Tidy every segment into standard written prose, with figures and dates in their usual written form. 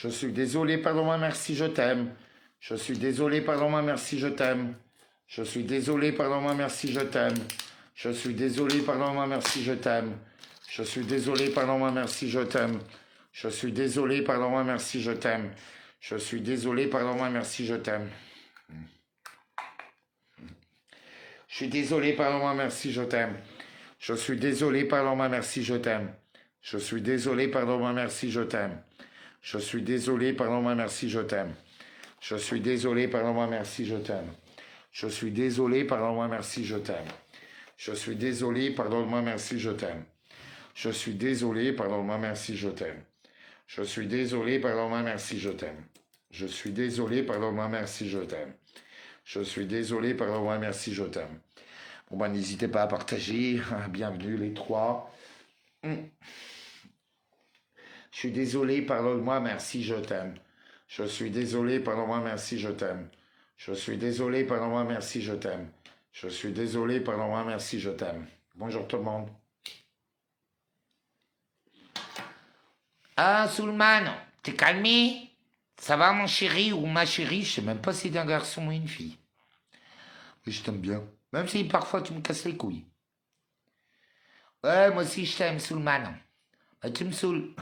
Je suis désolé, pardon-moi, merci, je t'aime. Je suis désolé, pardon-moi, merci, je t'aime. Je suis désolé, pardon-moi, merci, je t'aime. Je suis désolé, pardon-moi, merci, je t'aime. Je suis désolé, pardon-moi, merci, je t'aime. Je suis désolé, pardon-moi, merci, je t'aime. Je suis désolé, pardon-moi, merci, je t'aime. Je suis désolé, pardon-moi, merci, je t'aime. Je suis désolé, pardon-moi, merci, je t'aime. Je suis désolé, pardon-moi, merci, je t'aime. Je suis désolé, pardon-moi, merci, je t'aime. Je suis désolé, pardon-moi, merci, je t'aime. Je suis désolé, pardon-moi, merci, je t'aime. Je suis désolé, pardonne-moi, merci, je t'aime. Je suis désolé, pardonne-moi, merci, je t'aime. Je suis désolé, pardonne-moi, merci, je t'aime. Je suis désolé, pardonne-moi, merci, je t'aime. Je suis désolé, pardonne-moi, merci, je t'aime. Bon, ben, n'hésitez pas à partager. Bienvenue, les trois. Je suis désolé, pardonne-moi, merci, je t'aime. Je suis désolé, pardonne-moi, merci, je t'aime. Je suis désolé, pardonne-moi, merci, je t'aime. Je suis désolé, pardonne-moi, merci, je t'aime. Bonjour tout le monde. Ah, Soulman, t'es calmé? Ça va, mon chéri ou ma chérie? Je sais même pas si t'es un garçon ou une fille. Oui, je t'aime bien. Même si parfois tu me casses les couilles. Ouais, moi aussi je t'aime, Soulman. Bah, tu me saoules.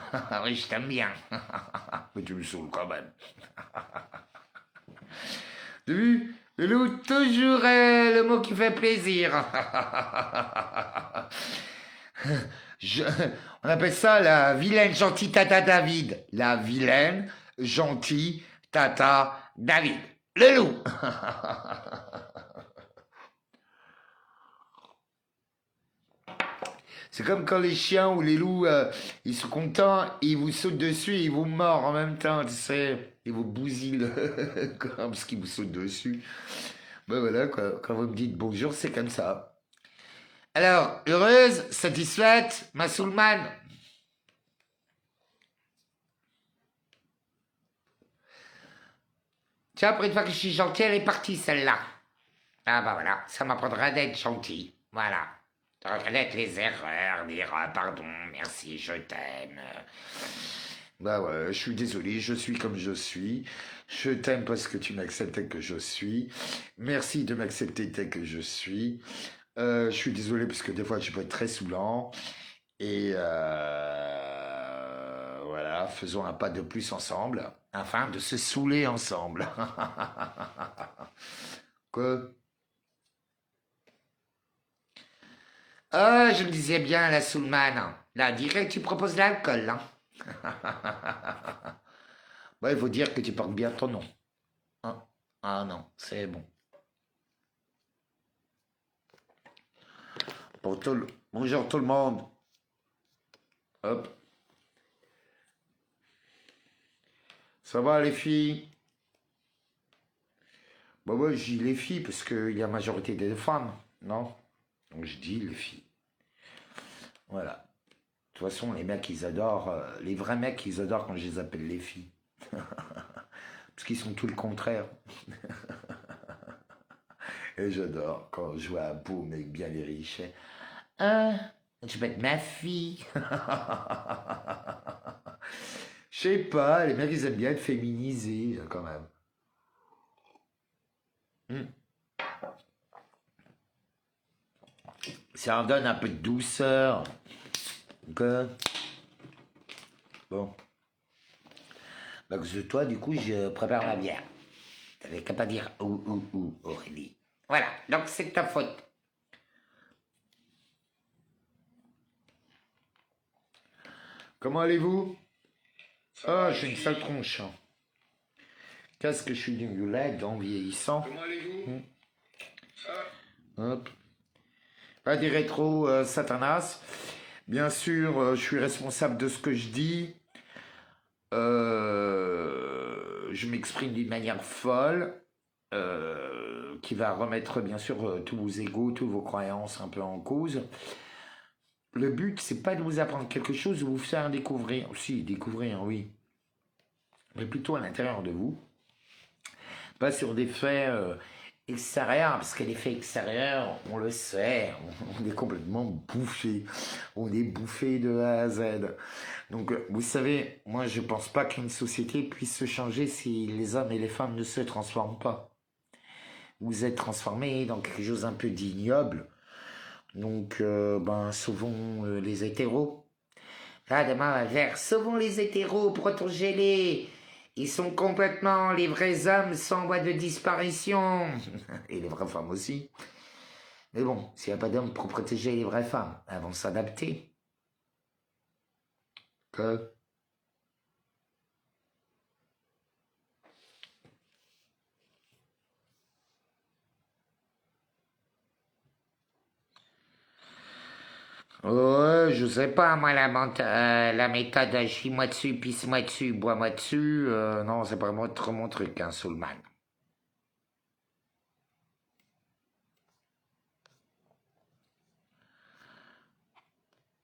Oui, je t'aime bien. Mais tu me saoules quand même. T'as vu? Le loup, toujours le mot qui fait plaisir. On appelle ça la vilaine gentille Tata David. La vilaine gentille Tata David. Le loup. C'est comme quand les chiens ou les loups, ils sont contents, ils vous sautent dessus et ils vous mordent en même temps, tu sais. Ils vous bousillent parce qu'ils vous sautent dessus. Ben voilà, quoi. Quand vous me dites bonjour, c'est comme ça. Alors, heureuse, satisfaite, ma Soulman? Tu vois, pour une fois que je suis gentille, elle est partie celle-là. Ah bah voilà, ça m'apprendra d'être gentil. Voilà. De reconnaître les erreurs, dire pardon, merci, je t'aime. Bah ouais, je suis désolé, je suis comme je suis. Je t'aime parce que tu m'acceptes tel que je suis. Merci de m'accepter tel que je suis. Je suis désolé parce que des fois je peux être très saoulant. Et voilà, faisons un pas de plus ensemble afin de se saouler ensemble. Quoi? Ah, je me disais bien, la Soulman. Là, direct, tu proposes de l'alcool, hein. Ouais, il faut dire que tu portes bien ton nom. Hein? Ah non, c'est bon. Bonjour tout le monde. Hop. Ça va les filles? Bah ouais, je dis les filles parce qu'il y a majorité des femmes, non? Donc je dis les filles. Voilà. De toute façon, les mecs, ils adorent, les vrais mecs, ils adorent quand je les appelle les filles. Parce qu'ils sont tout le contraire. Et j'adore quand je vois un beau mec bien les riches. Ah, tu peux être ma fille. Je sais pas, les mecs, ils aiment bien être féminisés, quand même. Ça en donne un peu de douceur. Ok. Bon. Bah, que toi, du coup, je prépare ma bière. T'avais qu'à pas dire ou, Aurélie. Voilà, donc c'est de ta faute. Comment allez-vous? Ah, j'ai une sale tronche. Qu'est-ce que je suis d'une laide en vieillissant? Comment allez-vous? Hop. Pas des rétro Satanas. Bien sûr, je suis responsable de ce que je dis. Je m'exprime d'une manière folle, qui va remettre bien sûr tous vos égos, toutes vos croyances un peu en cause. Le but, c'est pas de vous apprendre quelque chose ou vous faire découvrir. Si, découvrir, oui. Mais plutôt à l'intérieur de vous. Pas sur des faits extérieur, parce que l'effet extérieur, on le sait, on est complètement bouffé. On est bouffé de A à Z. Donc, vous savez, moi, je pense pas qu'une société puisse se changer si les hommes et les femmes ne se transforment pas. Vous êtes transformés dans quelque chose un peu d'ignoble. Donc, sauvons les hétéros. Là, demain, on va faire sauvons les hétéros, protégez-les. Ils sont complètement, les vrais hommes sont en voie de disparition. Et les vraies femmes aussi. Mais bon, s'il n'y a pas d'hommes pour protéger les vraies femmes, elles vont s'adapter. Que Ouais, je sais pas, moi, la méthode chie-moi dessus, pisse-moi dessus, bois-moi dessus, non, c'est pas vraiment trop mon truc, hein, Soulman.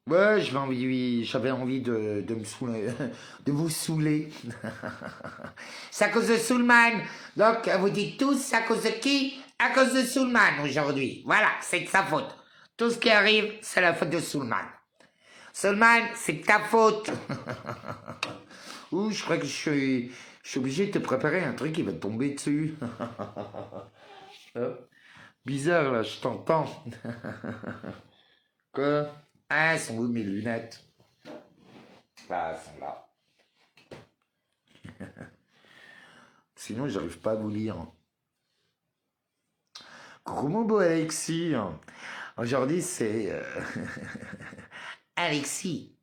Ouais, j'avais envie de me saouler, de vous saouler. C'est à cause de Soulman. Donc, vous dites tous, c'est à cause de qui? À cause de Soulman aujourd'hui. Voilà, c'est de sa faute. Tout ce qui arrive, c'est la faute de Soulman. Soulman, c'est de ta faute. Ouh, je crois que je suis obligé de te préparer un truc qui va te tomber dessus. Bizarre, là, je t'entends. Quoi? Ah, elles sont où mes lunettes? Ah, elles sont là. Sinon, j'arrive pas à vous lire. Coucou mon beau Alexis. Aujourd'hui, c'est... Alexis.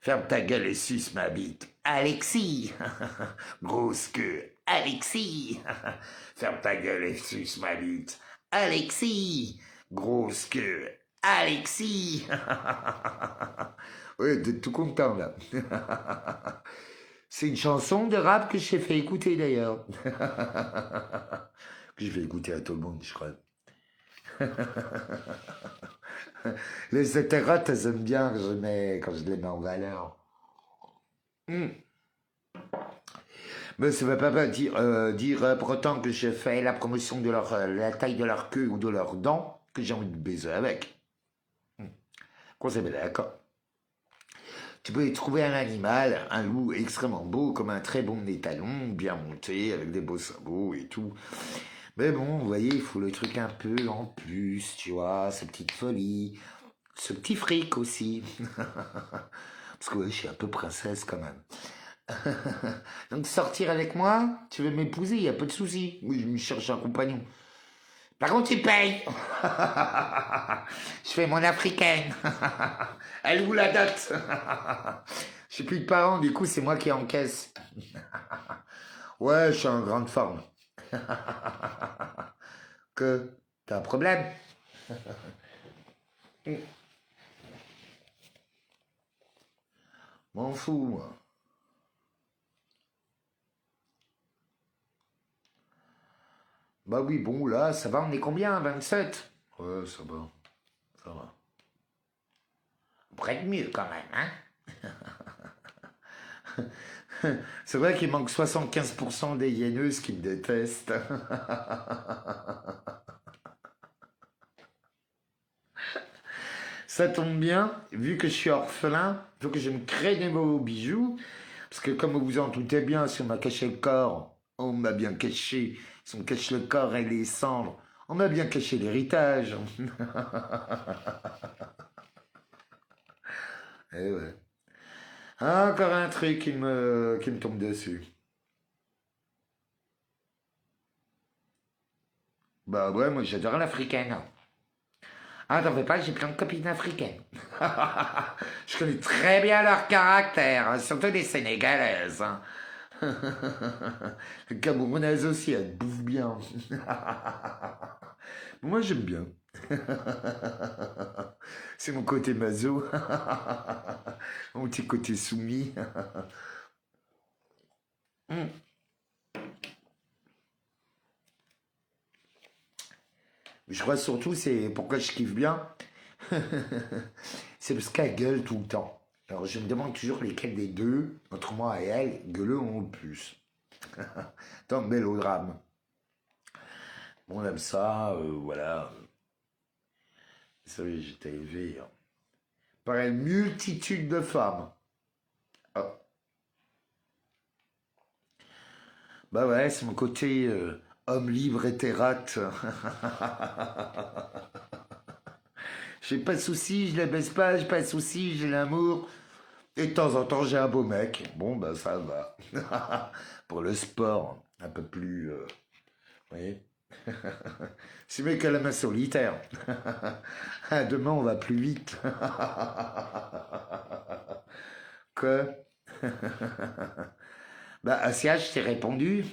Ferme ta gueule et suce ma bite. Alexis. Grosse queue. Alexis. Ferme ta gueule et suce ma bite. Alexis. Grosse queue. Alexis. Ouais, t'es tout content là. C'est une chanson de rap que je t'ai fait écouter d'ailleurs. Que je vais écouter à tout le monde, je crois. Les hétérotes, elles aiment bien quand je les mets en valeur. Mais ça ne veut pas dire pour autant que je fais la promotion de la taille de leur queue ou de leurs dents que j'ai envie de baiser avec. Quoi, c'est bien d'accord. Tu peux y trouver un animal, un loup extrêmement beau, comme un très bon étalon, bien monté, avec des beaux sabots et tout. Mais bon, vous voyez, il faut le truc un peu en plus, tu vois, cette petite folie, ce petit fric aussi. Parce que ouais, je suis un peu princesse quand même. Donc sortir avec moi, tu veux m'épouser, il n'y a pas de souci. Oui, je me cherche un compagnon. Par contre, tu payes. Je fais mon africaine. Elle est où la dot? J'ai plus de parents, du coup, c'est moi qui encaisse. Ouais, je suis en grande forme. Que t'as un problème? M'en fous, moi. Bah oui, bon, là, ça va, on est combien? 27? Ouais, ça va. Ça va. On pourrait être mieux quand même, hein? C'est vrai qu'il manque 75% des hyéneuses qui me détestent. Ça tombe bien, vu que je suis orphelin, il faut que je me crée des beaux bijoux. Parce que comme vous en doutez bien, si on m'a caché le corps, on m'a bien caché. Si on cache le corps et les cendres, on m'a bien caché l'héritage. Eh ouais. Encore un truc qui me tombe dessus. Bah ouais, moi j'adore l'africaine. Ah, t'en fais pas, j'ai plein de copines africaines. Je connais très bien leur caractère, hein, surtout les Sénégalaises. Hein. Les Camerounaises aussi, elles bouffent bien. Moi j'aime bien. C'est mon côté maso. Mon petit côté soumis. Je crois surtout, c'est pourquoi je kiffe bien. C'est parce qu'elle gueule tout le temps. Alors je me demande toujours lesquels des deux, entre moi et elle, gueuleront le plus. Tant de mélodrame. On aime ça, voilà. Vous savez, j'étais élevé par une multitude de femmes. Ah. Bah ouais, c'est mon côté homme libre hétérate. J'ai pas de soucis, je les baisse pas, j'ai pas de soucis, j'ai l'amour. Et de temps en temps, j'ai un beau mec. Bon, bah ça va. Pour le sport, un peu plus... vous voyez. C'est mieux que la main solitaire. Demain, on va plus vite. Quoi? Bah, Asia, je t'ai répondu.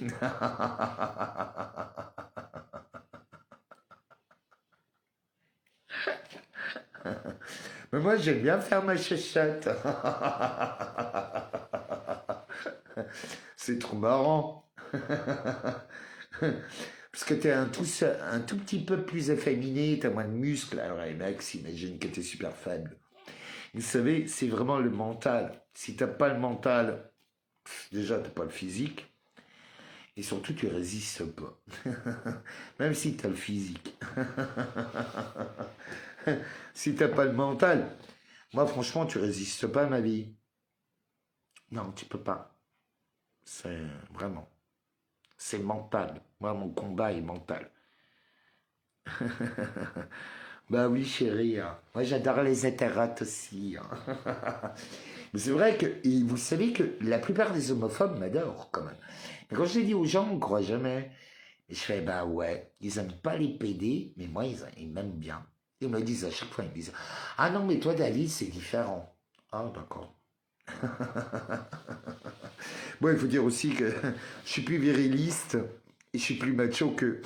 Mais moi, j'aime bien faire ma chachotte. C'est trop marrant. Parce que t'es un tout petit peu plus efféminé, t'as moins de muscles. Alors les mecs s'imaginent que t'es super faible. Vous savez, c'est vraiment le mental. Si t'as pas le mental, déjà t'as pas le physique. Et surtout, tu résistes pas. Même si t'as le physique. Si t'as pas le mental, moi franchement, tu résistes pas à ma vie. Non, tu peux pas. C'est vraiment. C'est mental. Moi, mon combat est mental. Bah oui, chérie. Moi, j'adore les hétérotes aussi. Mais c'est vrai que, et vous savez que la plupart des homophobes m'adorent quand même. Mais quand je le dis aux gens, on ne croit jamais. Et je fais, bah ouais, ils aiment pas les PD, mais moi, ils m'aiment bien. Ils me le disent à chaque fois, ils me disent, ah non, mais toi, David, c'est différent. Ah, d'accord. Bon, il faut dire aussi que je suis plus viriliste et je suis plus macho que.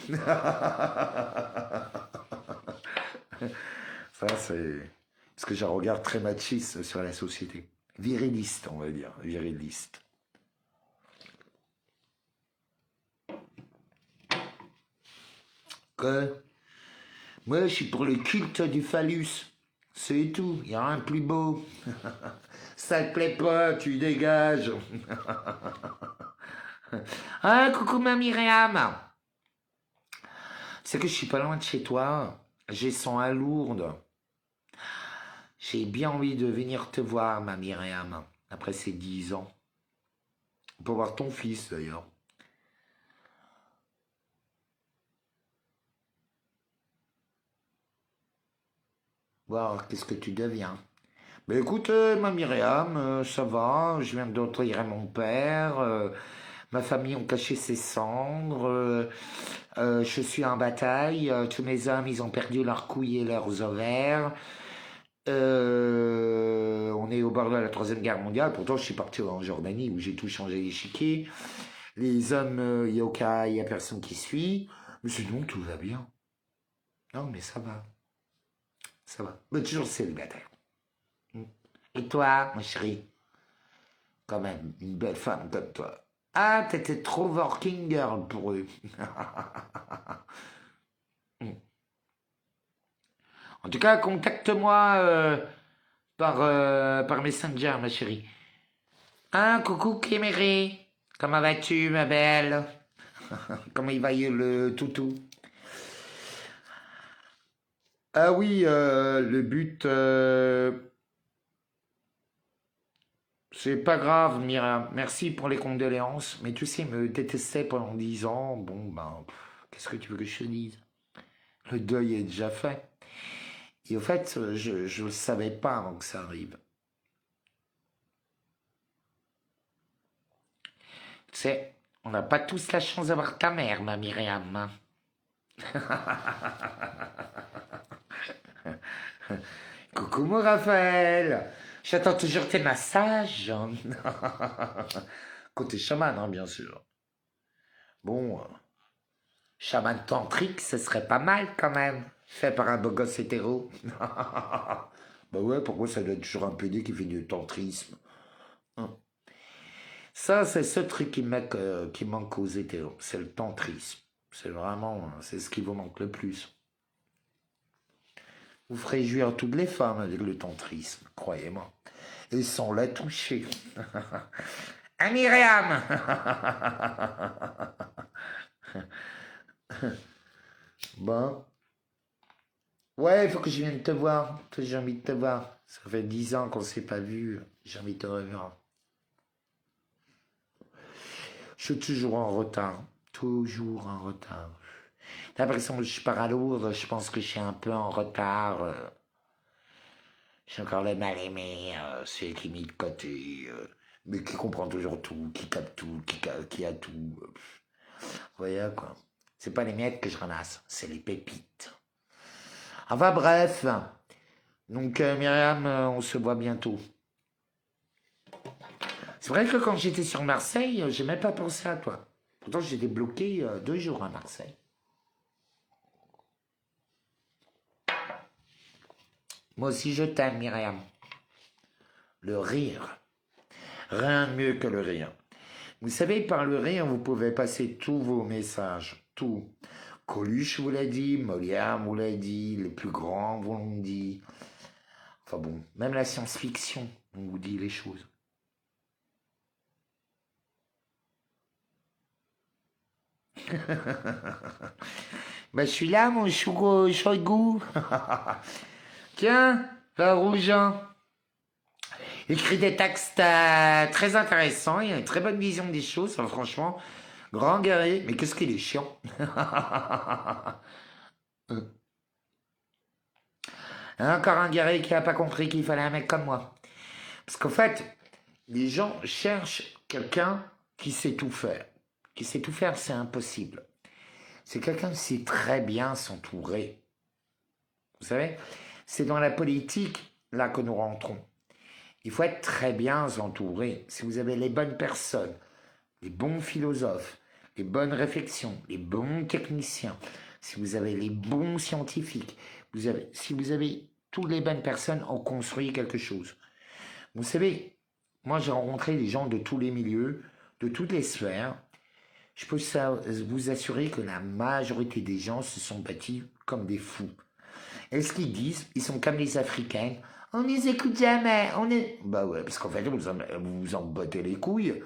Ça, c'est. Parce que j'ai un regard très machiste sur la société. Viriliste, on va dire. Viriliste. Que moi, je suis pour le culte du phallus. C'est tout. Il n'y a rien de plus beau. Ça te plaît pas, tu dégages. Ah, coucou ma Myriam. C'est que je suis pas loin de chez toi. J'ai son à Lourdes. J'ai bien envie de venir te voir, ma Myriam, après ces 10 ans. Pour voir ton fils, d'ailleurs. Voir qu'est-ce que tu deviens. Ben écoute, ma Myriam, ça va. Je viens d'enterrer mon père. Ma famille ont caché ses cendres. Je suis en bataille. Tous mes hommes, ils ont perdu leurs couilles et leurs ovaires. On est au bord de la Troisième Guerre mondiale. Pourtant, je suis parti en Jordanie où j'ai tout changé l'échiquier. Les hommes, il n'y a personne qui suit. Mais sinon, tout va bien. Non, mais ça va. Ça va. Mais toujours célibataire. Et toi, ma chérie? Quand même, une belle femme comme toi. Ah, t'étais trop working girl pour eux. En tout cas, contacte-moi par Messenger, ma chérie. Ah, coucou Kéméré. Comment vas-tu, ma belle? Comment il va le toutou? Ah oui, le but, c'est pas grave, Mira. Merci pour les condoléances. Mais tu sais, il me détestait pendant 10 ans. Bon, ben, qu'est-ce que tu veux que je te dise? Le deuil est déjà fait. Et au fait, je ne le savais pas avant que ça arrive. Tu sais, on n'a pas tous la chance d'avoir ta mère, ma Myriam. Coucou mon Raphaël. J'attends toujours tes massages. Côté chaman, hein, bien sûr. Bon, chaman tantrique, ce serait pas mal quand même. Fait par un beau gosse hétéro. Bah ouais, pourquoi ça doit être toujours un PD qui fait du tantrisme? Hein. Ça, c'est ce truc qui manque aux hétéros. C'est le tantrisme. C'est vraiment, c'est ce qui vous manque le plus. Vous ferez jouir toutes les femmes avec le tantrisme, croyez-moi. Et sans la toucher. Ah, Myriam. Bon. Ouais, il faut que je vienne te voir. J'ai envie de te voir. Ça fait 10 ans qu'on s'est pas vu. J'ai envie de te revoir. Je suis toujours en retard. Toujours en retard. T'as l'impression que je pars à Lourdes. Je pense que je suis un peu en retard. J'ai encore le mal aimé. Celui qui est mis de côté. Mais qui comprend toujours tout. Qui capte tout. Qui a tout. Vous voyez quoi. C'est pas les miettes que je ramasse. C'est les pépites. Enfin bref. Donc Myriam, on se voit bientôt. C'est vrai que quand j'étais sur Marseille, j'ai même pas pensé à toi. Pourtant, j'étais bloqué 2 jours à Marseille. Moi aussi, je t'aime, Myriam. Le rire. Rien de mieux que le rire. Vous savez, par le rire, vous pouvez passer tous vos messages. Tout. Coluche vous l'a dit, Molière vous l'a dit, les plus grands vous l'ont dit. Enfin bon, même la science-fiction, on vous dit les choses. Ben, je suis là, mon Shoigu. Tiens, la rouge. Écrit des textes très intéressants, il a une très bonne vision des choses, franchement. Grand guerrier, mais qu'est-ce qu'il est chiant. Encore un guerrier qui n'a pas compris qu'il fallait un mec comme moi. Parce qu'en fait, les gens cherchent quelqu'un qui sait tout faire. Qui sait tout faire, c'est impossible. C'est quelqu'un qui sait très bien s'entourer. Vous savez, c'est dans la politique, là, que nous rentrons. Il faut être très bien entouré. Si vous avez les bonnes personnes, les bons philosophes, les bonnes réflexions, les bons techniciens, si vous avez les bons scientifiques, si vous avez toutes les bonnes personnes, on construit quelque chose. Vous savez, moi j'ai rencontré des gens de tous les milieux, de toutes les sphères. Je peux vous assurer que la majorité des gens se sont bâtis comme des fous. Et ce qu'ils disent, ils sont comme les Africains. On les écoute jamais. Bah ouais, parce qu'en fait, vous vous en battez les couilles.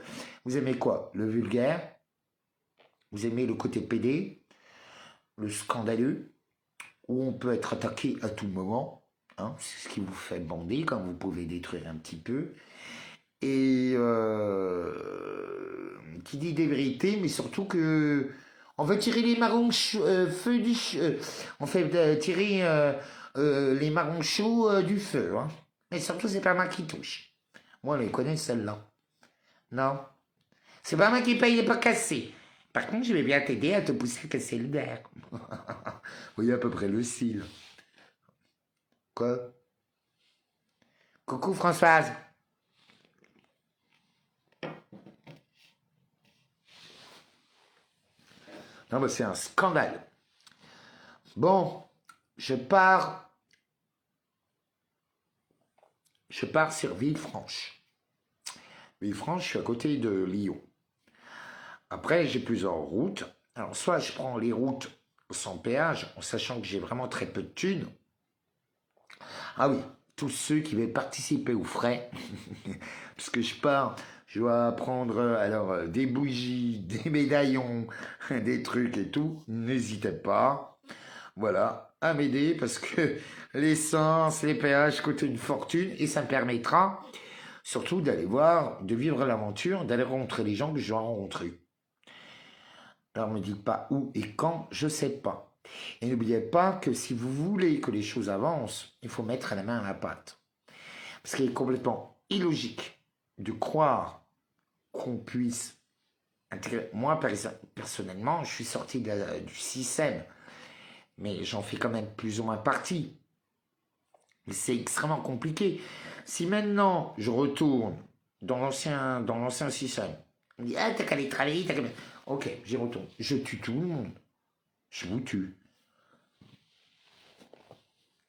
Vous aimez quoi? Le vulgaire? Vous aimez le côté pédé? Le scandaleux? Où on peut être attaqué à tout moment. Hein, c'est ce qui vous fait bander quand vous pouvez détruire un petit peu. Et qui dit des vérités, mais surtout que on veut tirer les marrons feu du on fait tirer les marrons chauds du feu. Hein. Mais surtout, c'est pas moi qui touche. Moi, je les connais celle-là. Non. C'est pas moi qui paye les pas cassés. Par contre, je vais bien t'aider à te pousser à casser le verre. Vous voyez à peu près le style. Quoi? Coucou Françoise. Non, mais c'est un scandale. Bon, je pars sur Villefranche. Villefranche, je suis à côté de Lyon. Après, j'ai plusieurs routes. Alors, soit je prends les routes sans péage, en sachant que j'ai vraiment très peu de thunes. Ah oui, tous ceux qui veulent participer aux frais, parce que je pars, je dois prendre alors des bougies, des médaillons, des trucs et tout. N'hésitez pas, voilà, à m'aider parce que l'essence, les péages coûtent une fortune et ça me permettra surtout d'aller voir, de vivre l'aventure, d'aller rencontrer les gens que je dois rencontrer. Alors ne me dites pas où et quand, je sais pas. Et n'oubliez pas que si vous voulez que les choses avancent, il faut mettre la main à la pâte. Parce qu'il est complètement illogique de croire qu'on puisse intégrer. Moi, personnellement, je suis sorti du système, mais j'en fais quand même plus ou moins partie. Mais c'est extrêmement compliqué. Si maintenant je retourne dans l'ancien système, on me dit, ah, t'as qu'à aller travailler, t'as qu'à... Ok, j'y retourne. Je tue tout le monde. Je vous tue.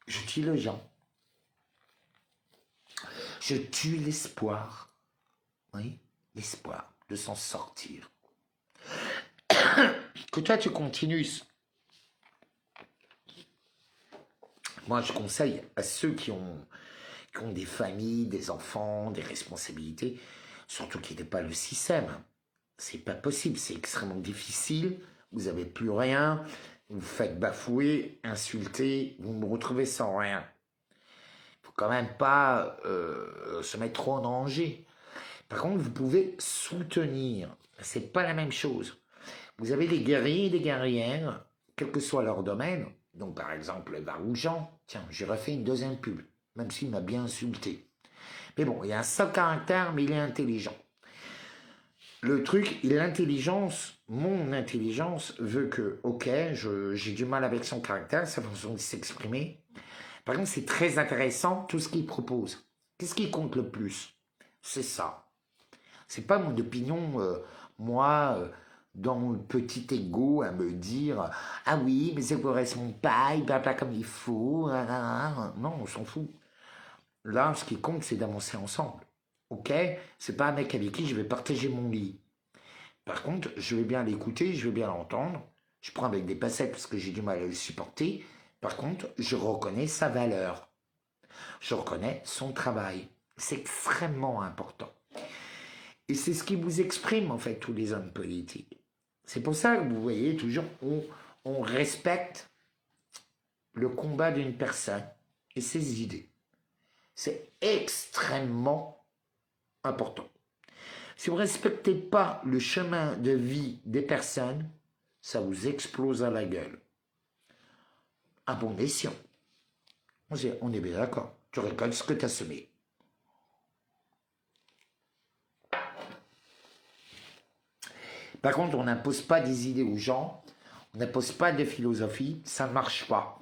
Je tue les gens. Je tue l'espoir. Oui, l'espoir de s'en sortir. Que toi, tu continues. Moi, je conseille à ceux qui ont des familles, des enfants, des responsabilités, surtout qui n'étaient pas le système. C'est pas possible, c'est extrêmement difficile. Vous n'avez plus rien. vous faites bafouer, insulter, vous me retrouvez sans rien. Il faut quand même pas se mettre trop en danger. Par contre, vous pouvez soutenir. C'est pas la même chose. Vous avez des guerriers et des guerrières, quel que soit leur domaine. Donc, par exemple, Baroujan, tiens, j'ai refait une deuxième pub, même s'il m'a bien insulté. Mais bon, il a un seul caractère, mais il est intelligent. Le truc, l'intelligence, mon intelligence veut que, ok, j'ai du mal avec son caractère, sa façon de s'exprimer. Par contre, c'est très intéressant tout ce qu'il propose. Qu'est-ce qui compte le plus? C'est ça. C'est pas mon opinion, moi, dans le petit ego, à me dire ah oui, mais ça correspond pas, il parle pas comme il faut. Non, on s'en fout. Là, ce qui compte, c'est d'avancer ensemble. Ok? C'est pas un mec avec qui je vais partager mon lit. Par contre, je vais bien l'écouter, je vais bien l'entendre. Je prends avec des pincettes parce que j'ai du mal à le supporter. Par contre, je reconnais sa valeur. Je reconnais son travail. C'est extrêmement important. Et c'est ce qui vous exprime, en fait, tous les hommes politiques. C'est pour ça que vous voyez toujours, on respecte le combat d'une personne et ses idées. C'est extrêmement important. Si vous ne respectez pas le chemin de vie des personnes, ça vous explose à la gueule. À bon escient. On est bien d'accord. Tu récoltes ce que tu as semé. Par contre, on n'impose pas des idées aux gens, on n'impose pas de philosophie, ça ne marche pas.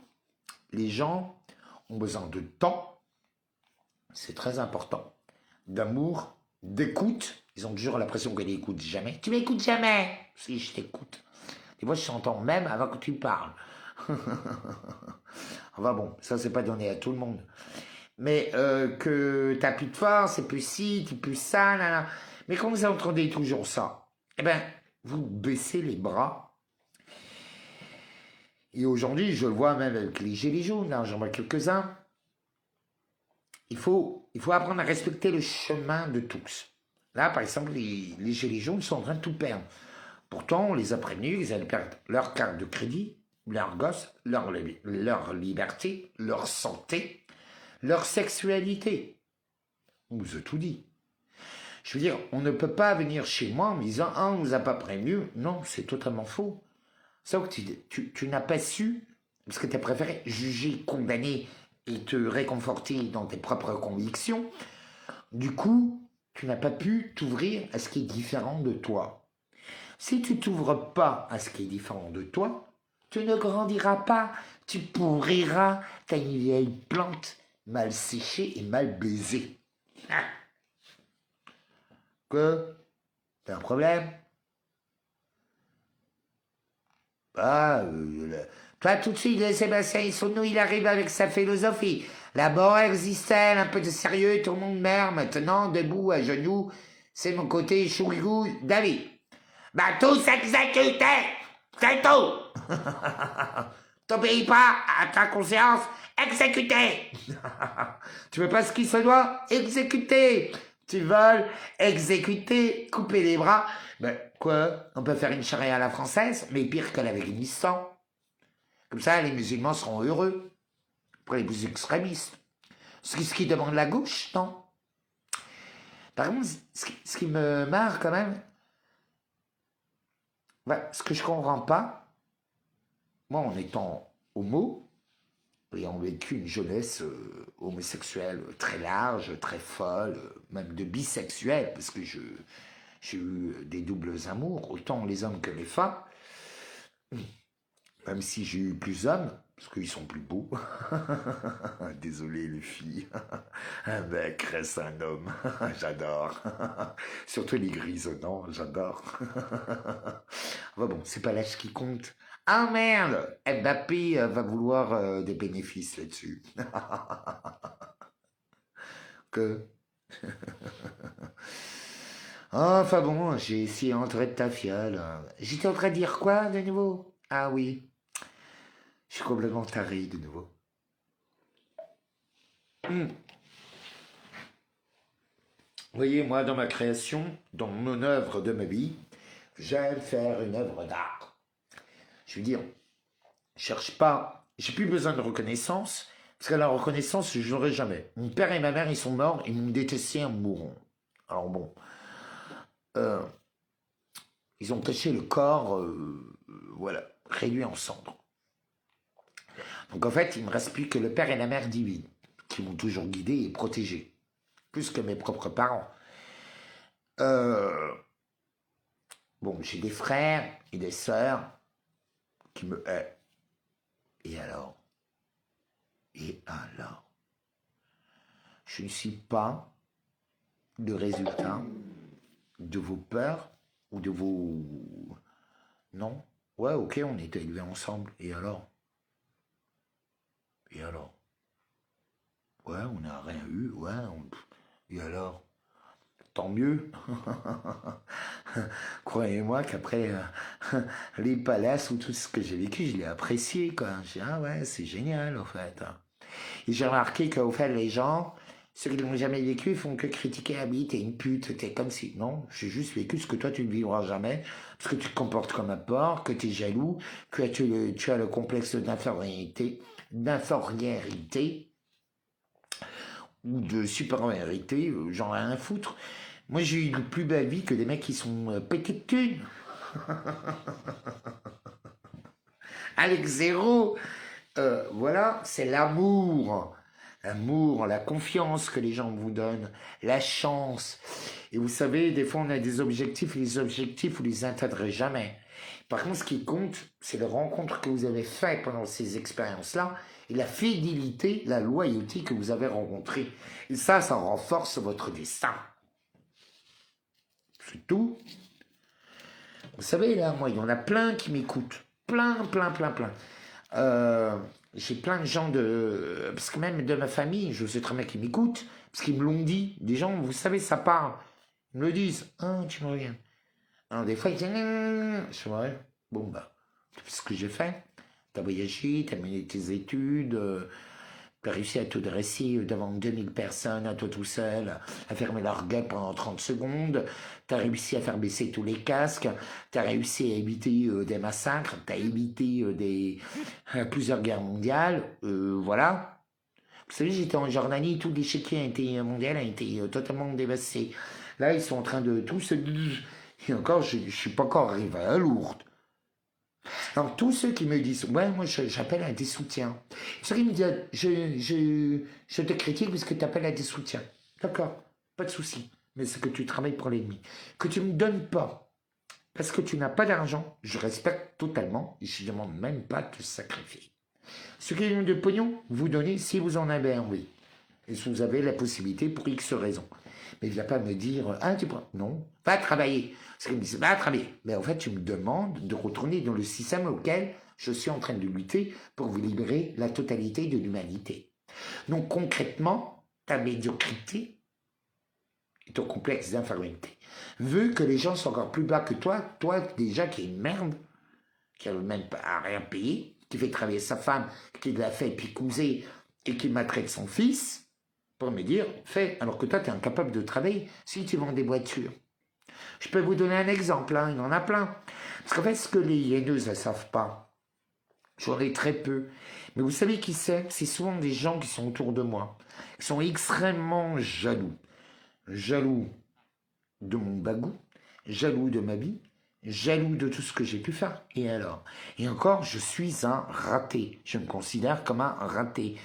Les gens ont besoin de temps, c'est très important, d'amour, d'écoute. Ils ont toujours l'impression qu'ils n'écoutent jamais. Tu m'écoutes jamais? Si, je t'écoute. Et moi, je t'entends même avant que tu parles. Enfin bon, ça, c'est pas donné à tout le monde. Mais que t'as plus de force, c'est plus ci, tu plus ça, là, là. Mais quand vous entendez toujours ça, eh ben, vous baissez les bras. Et aujourd'hui, je le vois même avec les gilets jaunes, là, j'en vois quelques-uns. Il faut apprendre à respecter le chemin de tous. Là, par exemple, les gilets jaunes sont en train de tout perdre. Pourtant, on les a prévenus, ils allaient perdre leur carte de crédit, leurs gosses, leur liberté, leur santé, leur sexualité. On vous a tout dit. Je veux dire, on ne peut pas venir chez moi en me disant « Ah, on ne nous a pas prévenu ». Non, c'est totalement faux. Sauf que tu n'as pas su, parce que tu as préféré juger, condamner et te réconforter dans tes propres convictions. Du coup, tu n'as pas pu t'ouvrir à ce qui est différent de toi. Si tu t'ouvres pas à ce qui est différent de toi, tu ne grandiras pas, tu pourriras, t'as une vieille plante mal séchée et mal baisée. Ah. Que? T'as un problème? Ah, toi, tout de suite, Sébastien Issonneau, il arrive avec sa philosophie. La mort existe-t-elle? Un peu de sérieux, tout le monde meurt. Maintenant, debout, à genoux, c'est mon côté chourigou, David. Bah, tous exécutés! C'est tout! T'obéis pas à ta conscience? Exécuté! Tu veux pas ce qui se doit? Exécuter! Tu voles, exécuter, couper les bras. Ben, quoi? On peut faire une charia à la française, mais pire qu'à l'Afghanistan. Comme ça, les musulmans seront heureux. Pour les plus extrémistes. Ce qui demande la gauche, non? Par contre, ce qui me marre quand même, ben, ce que je comprends pas, moi, en étant homo, ayant vécu une jeunesse homosexuelle très large, très folle, même de bisexuelle, parce que j'ai eu des doubles amours, autant les hommes que les femmes, même si j'ai eu plus d'hommes, parce qu'ils sont plus beaux. Désolé les filles, un mec reste un homme, j'adore. Surtout les grisonnants, j'adore. Enfin bon, c'est pas l'âge qui compte. Ah merde, Mbappé va vouloir des bénéfices là-dessus. Que enfin bon, j'ai essayé d'entrer de ta fiole. J'étais en train de dire quoi de nouveau? Ah oui, je suis complètement taré de nouveau. Vous voyez, moi, dans ma création, dans mon œuvre de ma vie, j'aime faire une œuvre d'art. Je veux dire, Je cherche pas. J'ai plus besoin de reconnaissance. Parce que la reconnaissance, je l'aurai jamais. Mon père et ma mère, ils sont morts. Ils m'ont détesté en mourant. Alors bon. euh, Ils ont caché le corps, voilà, réduit en cendres. Donc en fait, il me reste plus que le père et la mère divine, qui m'ont toujours guidé et protégé. Plus que mes propres parents. Euh, bon, j'ai des frères et des sœurs qui me haïssent. Et alors? Et alors? Je ne suis pas le résultat de vos peurs ou de vos... Non? Ouais, ok, on était élevés ensemble. Et alors? Et alors? Ouais, on n'a rien eu. Ouais, et alors? Tant mieux. Croyez-moi qu'après les palaces ou tout ce que j'ai vécu, je l'ai apprécié, quoi. J'ai dit, ah ouais, c'est génial, en fait. Et j'ai remarqué qu'au fait, les gens, ceux qui ne l'ont jamais vécu, ils font que critiquer la vie, t'es une pute, t'es comme si... Non, j'ai juste vécu ce que toi, tu ne vivras jamais, parce que tu te comportes comme un porc, que tu es jaloux, que tu as le complexe d'infériorité, ou de supériorité, j'en ai rien à foutre. Moi, j'ai eu une plus belle vie que des mecs qui sont pétés de thunes. Avec zéro. Voilà, c'est l'amour. L'amour, la confiance que les gens vous donnent, la chance. Et vous savez, des fois, on a des objectifs, et les objectifs, vous les atteindrez jamais. Par contre, ce qui compte, c'est les rencontres que vous avez faites pendant ces expériences-là et la fidélité, la loyauté que vous avez rencontrée. Et ça renforce votre destin. C'est tout. Vous savez, là, moi, il y en a plein qui m'écoutent. Plein, plein, plein, plein. J'ai plein de gens de... Parce que même de ma famille, je sais très bien qu'ils m'écoutent, parce qu'ils me l'ont dit. Des gens, vous savez, ça part. Ils me le disent. Ah, tu me regardes. Alors, des fois, ils disent... Je suis vrai. Bon, bah, tu fais ce que j'ai fait. T'as voyagé, t'as mené tes études... T'as réussi à te dresser devant 2000 personnes, à toi tout seul, à fermer leur gueule pendant 30 secondes. T'as réussi à faire baisser tous les casques. T'as réussi à éviter des massacres. T'as évité plusieurs guerres mondiales. Voilà. Vous savez, j'étais en Jordanie, tout l'échiquier mondial a été totalement dévasté. Là, ils sont en train de tout se... Et encore, je ne suis pas encore arrivé à Lourdes. Alors, tous ceux qui me disent, ouais, moi j'appelle à des soutiens. Ceux qui me disent, je te critique parce que tu appelles à des soutiens. D'accord, pas de souci. Mais c'est que tu travailles pour l'ennemi. Que tu ne me donnes pas parce que tu n'as pas d'argent, je respecte totalement et je ne demande même pas de te sacrifier. Ceux qui ont de pognon, vous donnez si vous en avez envie. Et si vous avez la possibilité pour X raisons. Mais il ne va pas me dire, ah, tu prends. Non, va travailler. Parce qu'il me dit, va travailler. Mais en fait, tu me demandes de retourner dans le système auquel je suis en train de lutter pour vous libérer la totalité de l'humanité. Donc concrètement, ta médiocrité et ton complexe d'infériorité veut que les gens soient encore plus bas que toi déjà qui est une merde, qui n'a même pas rien payé, qui fait travailler sa femme, qui l'a fait picouser et qui maltraite son fils, pour me dire, fais, alors que toi, tu es incapable de travailler si tu vends des voitures. Je peux vous donner un exemple, hein, il y en a plein. Parce qu'en fait, ce que les haineuses ne savent pas, j'en ai très peu. Mais vous savez qui c'est? C'est souvent des gens qui sont autour de moi, qui sont extrêmement jaloux. Jaloux de mon bagou, jaloux de ma vie, jaloux de tout ce que j'ai pu faire. Et alors? Et encore, je suis un raté. Je me considère comme un raté.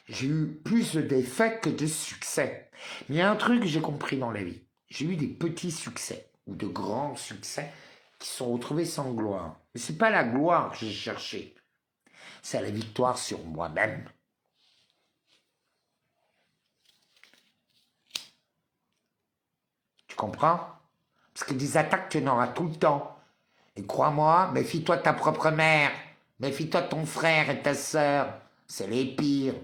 J'ai eu plus de défaites que de succès. Mais il y a un truc que j'ai compris dans la vie. J'ai eu des petits succès ou de grands succès qui sont retrouvés sans gloire. Mais c'est pas la gloire que j'ai cherchée. C'est la victoire sur moi-même. Tu comprends? Parce que des attaques, tu en auras tout le temps. Et crois-moi, méfie-toi de ta propre mère. Méfie-toi de ton frère et ta sœur. C'est les pires.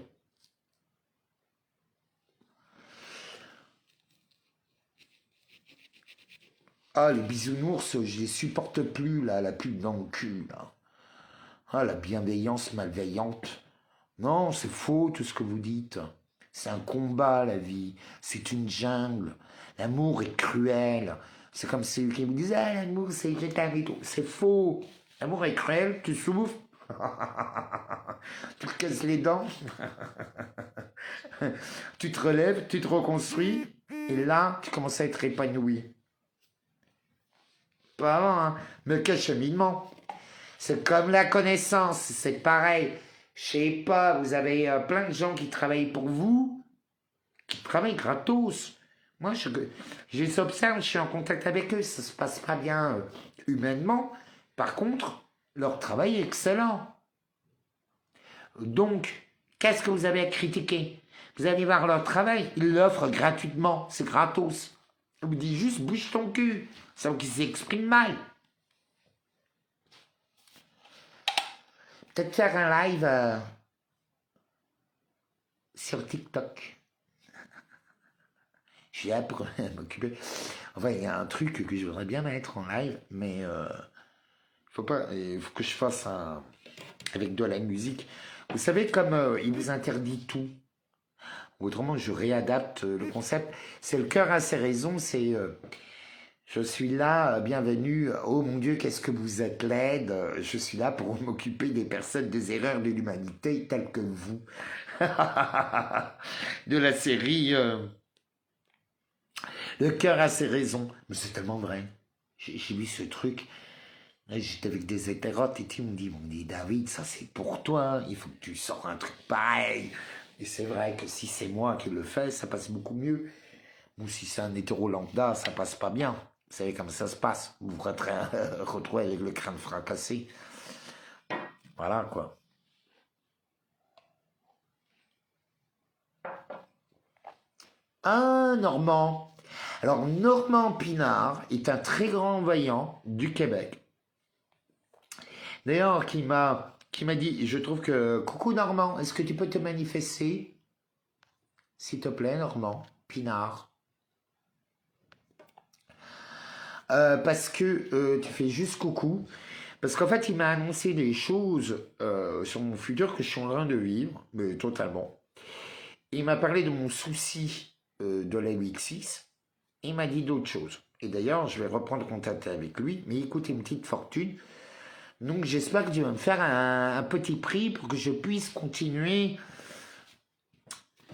Ah, les bisounours, je les supporte plus, là, la pub dans le cul, là. Ah, la bienveillance malveillante. Non, c'est faux tout ce que vous dites. C'est un combat, la vie. C'est une jungle. L'amour est cruel. C'est comme ceux qui vous disent, ah, l'amour, c'est je t'aime et tout. C'est faux. L'amour est cruel, tu souffres, Tu te casses les dents, tu te relèves, tu te reconstruis, et là, tu commences à être épanoui. Pas avant, hein, mais quel cheminement. C'est comme la connaissance, c'est pareil. Je sais pas, vous avez plein de gens qui travaillent pour vous, qui travaillent gratos. Moi, je les observe, je suis en contact avec eux, ça se passe pas bien humainement. Par contre, leur travail est excellent. Donc, qu'est-ce que vous avez à critiquer? Vous allez voir leur travail, ils l'offrent gratuitement, c'est gratos. On vous dit juste bouge ton cul, sans qu'ils s'expriment mal. Peut-être faire un live sur TikTok. Je suis là pour m'occuper. Enfin, il y a un truc que je voudrais bien mettre en live, mais il faut que je fasse avec de la musique. Vous savez, comme il vous interdit tout, autrement je réadapte le concept. C'est le cœur à ses raisons, c'est je suis là, bienvenue, oh mon Dieu, qu'est-ce que vous êtes laide, je suis là pour m'occuper des personnes, des erreurs de l'humanité telles que vous. De la série Le cœur a ses raisons. Mais c'est tellement vrai. J'ai vu ce truc. Là, j'étais avec des hétérotes et ils m'ont dit, David, ça c'est pour toi, il faut que tu sors un truc pareil. Et c'est vrai que si c'est moi qui le fais, ça passe beaucoup mieux. Ou si c'est un hétéro lambda, ça passe pas bien. Vous savez comment ça se passe. Vous vous retrouvez avec le crâne fracassé. Voilà quoi. Ah, Normand. Alors, Normand Pinard est un très grand voyant du Québec. D'ailleurs, qui m'a dit, je trouve que, coucou Normand, est-ce que tu peux te manifester? S'il te plaît, Normand Pinard. Parce que tu fais juste coucou. Parce qu'en fait, il m'a annoncé des choses sur mon futur que je suis en train de vivre, mais totalement. Il m'a parlé de mon souci de la UX6. Il m'a dit d'autres choses. Et d'ailleurs, je vais reprendre contact avec lui, mais il coûte une petite fortune. Donc j'espère que tu vas me faire un petit prix pour que je puisse continuer,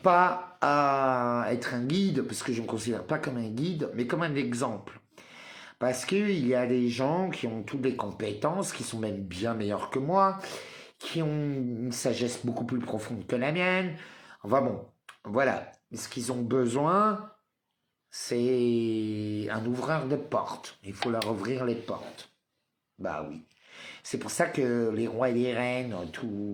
pas à être un guide, parce que je ne me considère pas comme un guide, mais comme un exemple. Parce qu'il y a des gens qui ont toutes les compétences, qui sont même bien meilleurs que moi, qui ont une sagesse beaucoup plus profonde que la mienne. Enfin bon, voilà. Ce qu'ils ont besoin, c'est un ouvreur de portes. Il faut leur ouvrir les portes. Bah oui. C'est pour ça que les rois et les reines,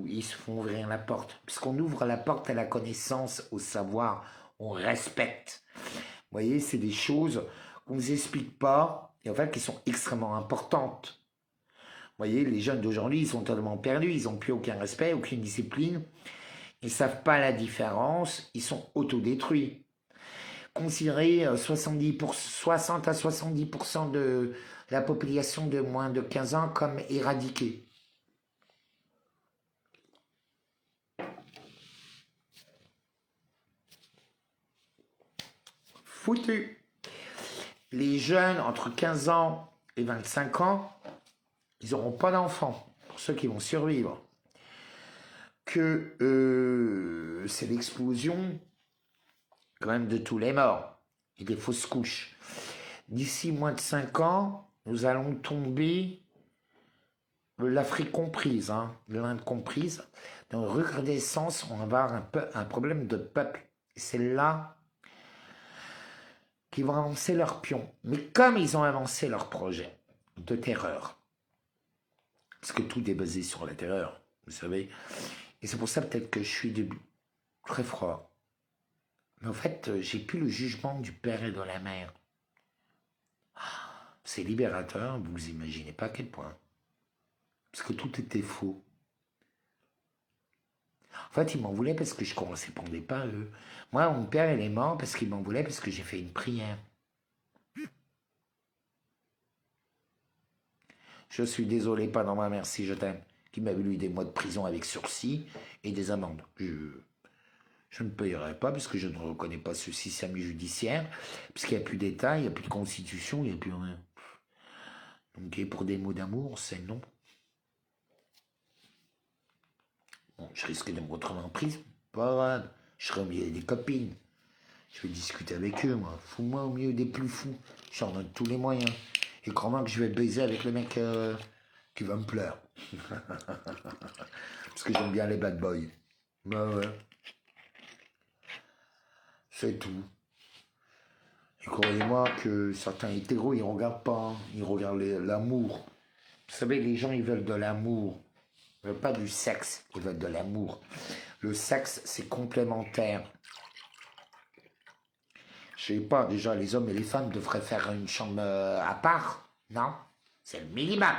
ils se font ouvrir la porte. Puisqu'on ouvre la porte à la connaissance, au savoir, on respecte. Vous voyez, c'est des choses qu'on ne nous explique pas et en fait qui sont extrêmement importantes. Vous voyez, les jeunes d'aujourd'hui, ils sont totalement perdus, ils n'ont plus aucun respect, aucune discipline, ils ne savent pas la différence, ils sont autodétruits. Considérer 60 à 70% de la population de moins de 15 ans comme éradiquée. Foutu. Les jeunes entre 15 ans et 25 ans, ils n'auront pas d'enfants, pour ceux qui vont survivre. Que c'est l'explosion quand même de tous les morts et des fausses couches. D'ici moins de 5 ans, nous allons tomber, l'Afrique comprise, l'Inde comprise, dans une recrudescence, on va avoir un problème de peuple. Et c'est là qu'ils vont avancer leur pion. Mais comme ils ont avancé leur projet de terreur, parce que tout est basé sur la terreur, vous savez, et c'est pour ça peut-être que je suis très froid. Mais en fait, j'ai plus le jugement du père et de la mère. C'est libérateur, vous imaginez pas à quel point. Parce que tout était faux. En fait, ils m'en voulaient parce que je ne correspondais pas à eux. Moi, mon père, il est mort parce qu'il m'en voulait parce que j'ai fait une prière. Je suis désolé, pas dans ma mère, si je t'aime, qui m'a voulu des mois de prison avec sursis et des amendes. Je ne payerai pas parce que je ne reconnais pas ce système judiciaire, puisqu'il n'y a plus d'État, il n'y a plus de constitution, il n'y a plus rien. Donc, et pour des mots d'amour, c'est non. Bon, je risque de me retrouver en prison. Pas grave. Je serai au milieu des copines. Je vais discuter avec eux, moi. Fous-moi au milieu des plus fous. J'en donne tous les moyens. Et crois-moi que je vais baiser avec le mec qui va me plaire. Parce que j'aime bien les bad boys. Bah ouais. C'est tout. Et croyez-moi que certains hétéros, ils regardent pas. Hein. Ils regardent l'amour. Vous savez, les gens, ils veulent de l'amour. Ils veulent pas du sexe. Ils veulent de l'amour. Le sexe, c'est complémentaire. Je sais pas, déjà, les hommes et les femmes devraient faire une chambre à part. Non? C'est le minimum.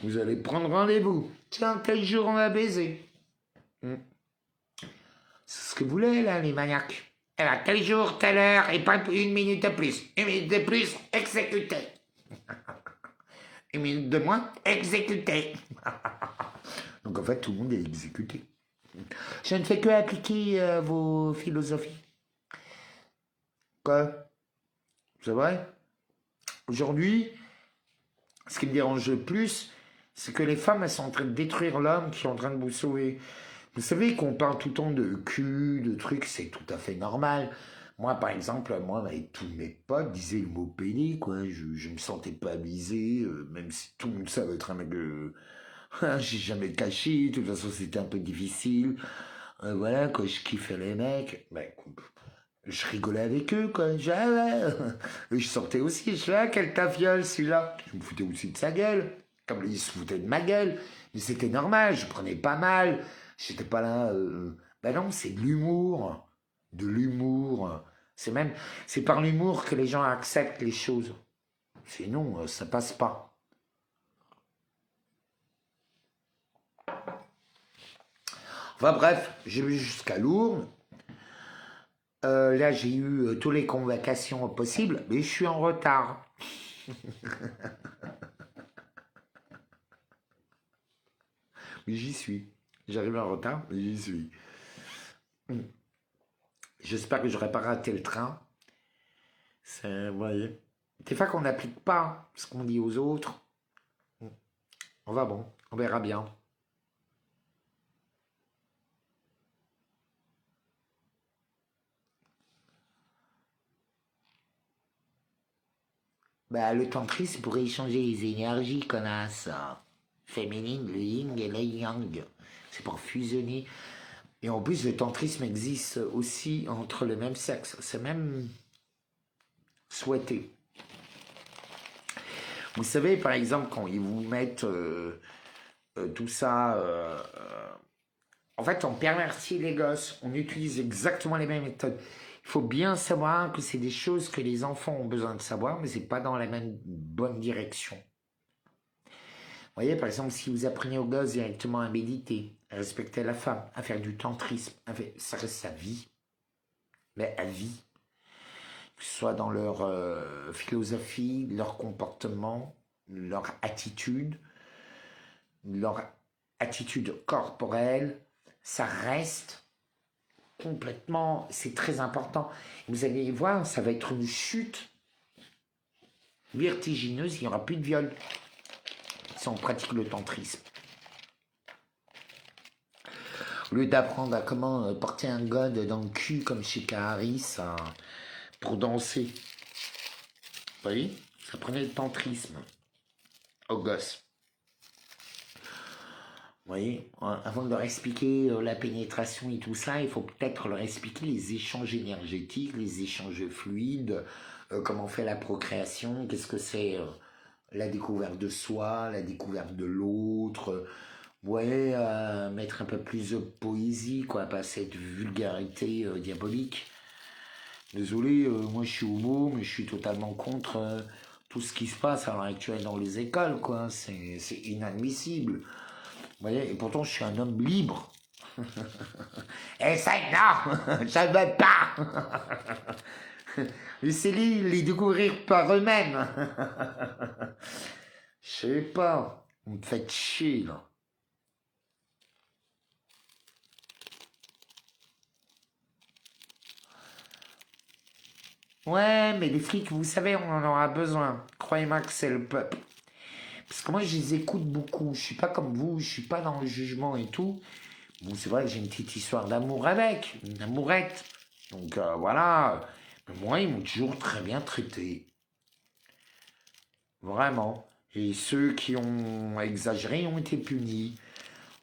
Vous allez prendre rendez-vous. Tiens, quel jour on va baiser? C'est ce que vous voulez, là, les maniaques. Eh ben, tel jour, telle heure, et pas une minute de plus. Une minute de plus, exécuté. Une minute de moins, exécuté. Donc, en fait, tout le monde est exécuté. Je ne fais que appliquer vos philosophies. Quoi? C'est vrai? Aujourd'hui, ce qui me dérange le plus, c'est que les femmes, elles sont en train de détruire l'homme qui est en train de vous sauver. Vous savez qu'on parle tout le temps de cul, de trucs, c'est tout à fait normal. Moi, par exemple, moi, avec tous mes potes disaient le mot pédé, quoi. Je me sentais pas visé, même si tout le monde savait très bien que j'ai jamais caché. De toute façon, c'était un peu difficile. Voilà, quoi, je kiffais les mecs. Ben, je rigolais avec eux, quoi. Je sortais aussi. Je fais, ah, quel tafiole, celui-là. Je me foutais aussi de sa gueule. Comme ils se foutaient de ma gueule. Mais c'était normal, je prenais pas mal. J'étais pas là. Ben non, c'est de l'humour. De l'humour. C'est par l'humour que les gens acceptent les choses. Sinon, ça passe pas. Enfin bref, j'ai vu jusqu'à Lourdes. Là, j'ai eu toutes les convocations possibles, mais je suis en retard. Mais j'y suis. J'arrive en retard, mais j'y suis. J'espère que j'aurai pas raté le train. Vous voyez. Des fois qu'on n'applique pas ce qu'on dit aux autres. On va bon, on verra bien. Bah, le tantrisme pourrait échanger les énergies, connasse. Féminine, le yin et le yang. C'est pour fusionner. Et en plus, le tantrisme existe aussi entre le même sexe. C'est même souhaité. Vous savez, par exemple, quand ils vous mettent tout ça... en fait, on pervertit les gosses. On utilise exactement les mêmes méthodes. Il faut bien savoir que c'est des choses que les enfants ont besoin de savoir, mais c'est pas dans la même bonne direction. Vous voyez, par exemple, si vous apprenez aux gosses directement à méditer, à respecter la femme, à faire du tantrisme, ça reste sa vie, mais à vie, que ce soit dans leur philosophie, leur comportement, leur attitude corporelle, ça reste complètement, c'est très important. Vous allez voir, ça va être une chute vertigineuse, il n'y aura plus de viol si on pratique le tantrisme. Au lieu d'apprendre à comment porter un god dans le cul comme chez Kaharis pour danser. Vous voyez, ça prenait le tantrisme aux gosses. Vous voyez, avant de leur expliquer la pénétration et tout ça, il faut peut-être leur expliquer les échanges énergétiques, les échanges fluides, comment on fait la procréation, qu'est-ce que c'est la découverte de soi, la découverte de l'autre. Vous voyez, mettre un peu plus de poésie, quoi, pas cette vulgarité diabolique. Désolé, moi je suis homo, mais je suis totalement contre tout ce qui se passe à l'heure actuelle dans les écoles, quoi. C'est inadmissible. Vous voyez, et pourtant je suis un homme libre. Et ça, non, je ne veux pas. Laissez-les les découvrir par eux-mêmes. Je sais pas, vous me faites chier, là. Ouais, mais les flics, vous savez, on en aura besoin. Croyez-moi que c'est le peuple. Parce que moi, je les écoute beaucoup. Je suis pas comme vous, je suis pas dans le jugement et tout. Bon, c'est vrai que j'ai une petite histoire d'amour avec, une amourette. Donc voilà. Mais moi, ils m'ont toujours très bien traité. Vraiment. Et ceux qui ont exagéré ont été punis.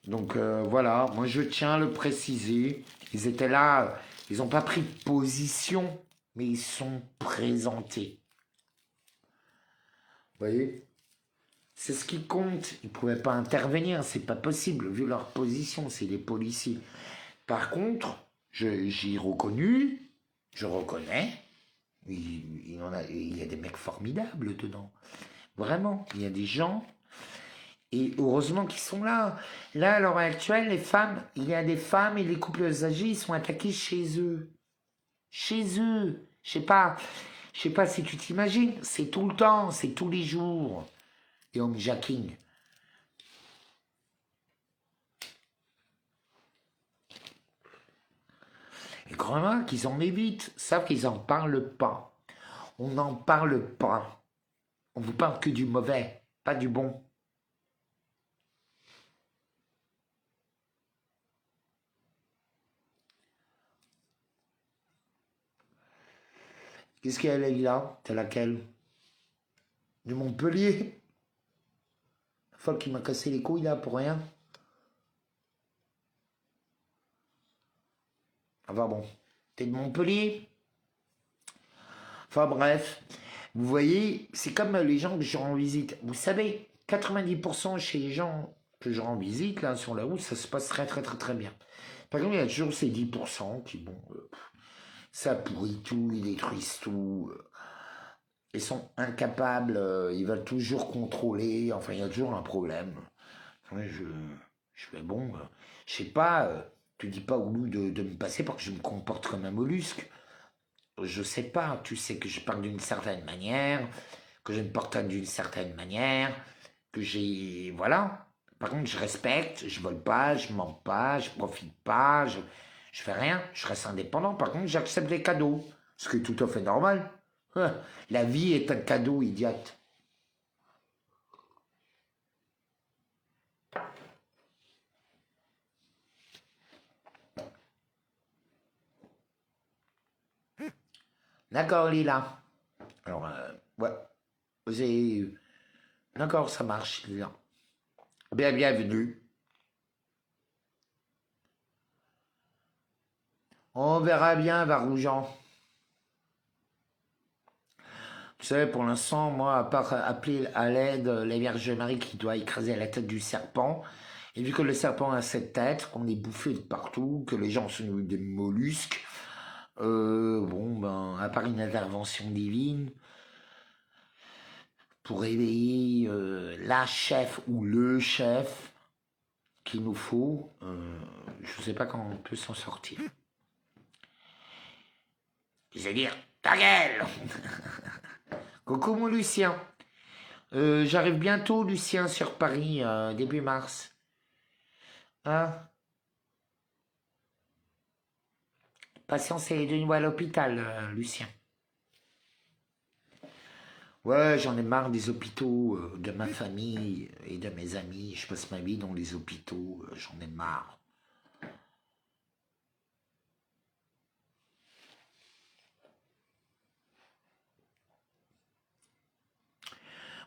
Donc voilà, moi je tiens à le préciser. Ils étaient là, ils n'ont pas pris de position, mais ils sont présentés. Vous voyez? C'est ce qui compte. Ils ne pouvaient pas intervenir, c'est pas possible, vu leur position, c'est des policiers. Par contre, j'ai reconnu, je reconnais, il y a des mecs formidables dedans. Vraiment, il y a des gens, et heureusement qu'ils sont là. Là, à l'heure actuelle, les femmes, il y a des femmes et les couples âgés, ils sont attaqués chez eux. Chez eux. Je sais pas si tu t'imagines, c'est tout le temps, c'est tous les jours. Et homejacking. Et crois-moi qu'ils en évitent, savent qu'ils n'en parlent pas. On n'en parle pas. On vous parle que du mauvais, pas du bon. Qu'est-ce qu'elle est là? T'es laquelle? De Montpellier? La folle qui m'a cassé les couilles là pour rien. Enfin bon, t'es de Montpellier? Enfin bref, vous voyez, c'est comme les gens que je rends visite. Vous savez, 90% chez les gens que je rends visite, là, sur la route, ça se passe très très très très bien. Par contre, il y a toujours ces 10% qui, bon, ça pourrit tout, ils détruisent tout. Ils sont incapables, ils veulent toujours contrôler, enfin, il y a toujours un problème. Ouais, je fais bon, je sais pas, tu dis pas au loup de me passer parce que je me comporte comme un mollusque. Je sais pas, tu sais que je parle d'une certaine manière, que je me porte d'une certaine manière, que j'ai. Voilà. Par contre, je respecte, je vole pas, je mens pas, je profite pas, je fais rien, je reste indépendant. Par contre, j'accepte les cadeaux, ce qui est tout à fait normal. La vie est un cadeau, idiote. D'accord, Lila. Alors, ouais, j'ai. D'accord, ça marche, Lila. Bienvenue. On verra bien, Varoujan. Vous savez, pour l'instant, moi, à part appeler à l'aide la Vierge Marie qui doit écraser la tête du serpent, et vu que le serpent a cette tête, qu'on est bouffé de partout, que les gens sont des mollusques, bon, ben, à part une intervention divine, pour réveiller la chef ou le chef qu'il nous faut, je ne sais pas comment on peut s'en sortir. C'est-à-dire, ta gueule. Coucou mon Lucien. J'arrive bientôt, Lucien, sur Paris, début mars. Hein? Patience, elle est de nouveau à l'hôpital, Lucien. Ouais, j'en ai marre des hôpitaux, de ma famille et de mes amis. Je passe ma vie dans les hôpitaux, j'en ai marre.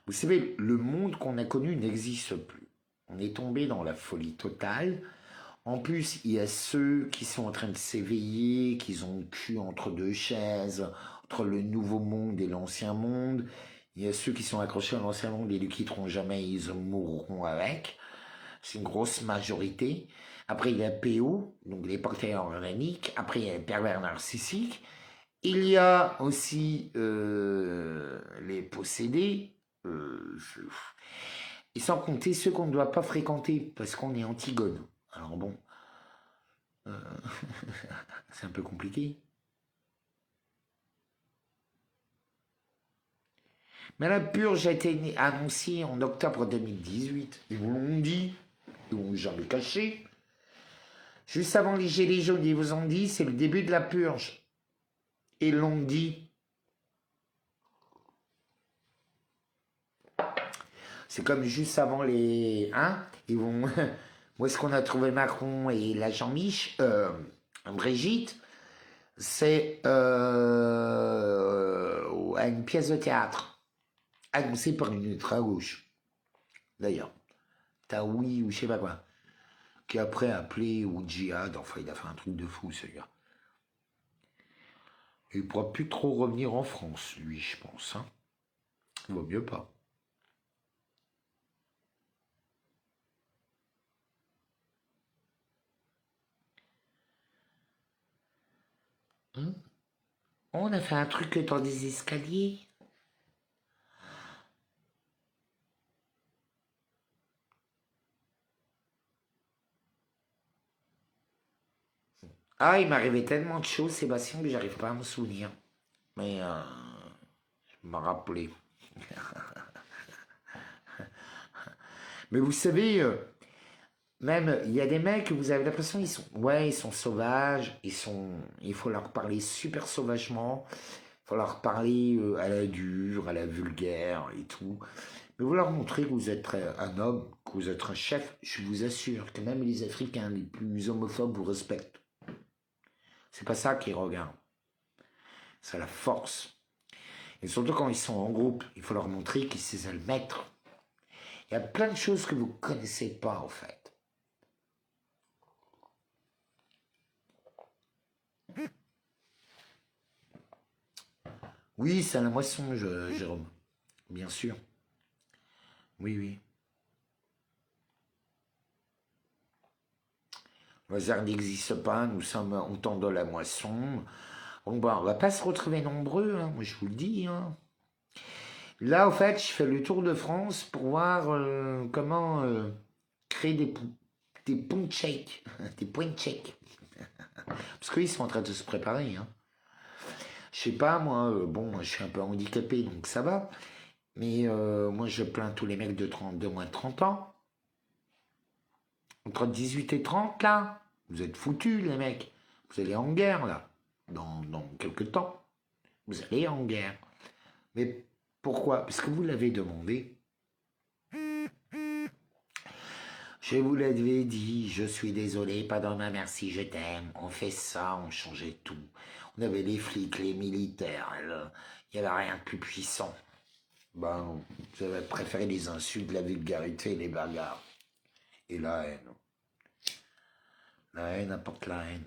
Vous savez, le monde qu'on a connu n'existe plus. On est tombé dans la folie totale. En plus, il y a ceux qui sont en train de s'éveiller, qui ont le cul entre deux chaises, entre le nouveau monde et l'ancien monde. Il y a ceux qui sont accrochés à l'ancien monde et ne le quitteront jamais, ils mourront avec. C'est une grosse majorité. Après, il y a PO, donc les porteurs organiques. Après, il y a les pervers narcissiques. Il y a aussi les possédés. Euh, et sans compter ceux qu'on ne doit pas fréquenter parce qu'on est Antigone. Alors bon, euh, c'est un peu compliqué. Mais la purge a été annoncée en octobre 2018. Ils vous l'ont dit, ils vous l'ont jamais caché. Juste avant les gilets jaunes, ils vous ont dit, c'est le début de la purge. Ils l'ont dit. C'est comme juste avant les... Hein? Ils vont... Où est-ce qu'on a trouvé Macron et la Jean-Mich Brigitte, c'est à une pièce de théâtre, annoncée par une ultra-gauche, d'ailleurs. Taoui ou je sais pas quoi. Qui après a appelé au djihad, enfin il a fait un truc de fou ce gars. Il ne pourra plus trop revenir en France, lui, je pense. Hein. Il vaut mieux pas. Hein? On a fait un truc dans des escaliers. Ah, il m'arrivait tellement de choses, Sébastien, que j'arrive pas à me souvenir. Mais je m'en rappelais. Mais vous savez, même, il y a des mecs, vous avez l'impression, ils sont sauvages, il faut leur parler super sauvagement, il faut leur parler à la dure, à la vulgaire et tout. Mais vous leur montrez que vous êtes un homme, que vous êtes un chef, je vous assure que même les Africains les plus homophobes vous respectent. C'est pas ça qu'ils regardent. C'est la force. Et surtout quand ils sont en groupe, il faut leur montrer qu'ils savent le mettre. Il y a plein de choses que vous ne connaissez pas, en fait. Oui, c'est à la moisson, Jérôme. Bien sûr. Oui, oui. Le hasard n'existe pas, nous sommes au temps de la moisson. Bon, bah, on va pas se retrouver nombreux, hein, moi je vous le dis. Hein. Là, au fait, je fais le tour de France pour voir comment créer des points de shake. Des points de shake. Parce qu'ils sont en train de se préparer. Hein. Je sais pas, moi, bon, moi, je suis un peu handicapé, donc ça va. Mais moi, je plains tous les mecs de moins de 30 ans. Entre 18 et 30, là. Vous êtes foutus, les mecs. Vous allez en guerre, là. Dans quelques temps. Vous allez en guerre. Mais pourquoi? Parce que vous l'avez demandé. Je vous l'avais dit, je suis désolé, pas dans ma merci, je t'aime. On fait ça, on changeait tout. On avait les flics, les militaires, il n'y avait rien de plus puissant. Ben, vous avez préféré les insultes, la vulgarité, les bagarres. Et la haine. La haine apporte la haine.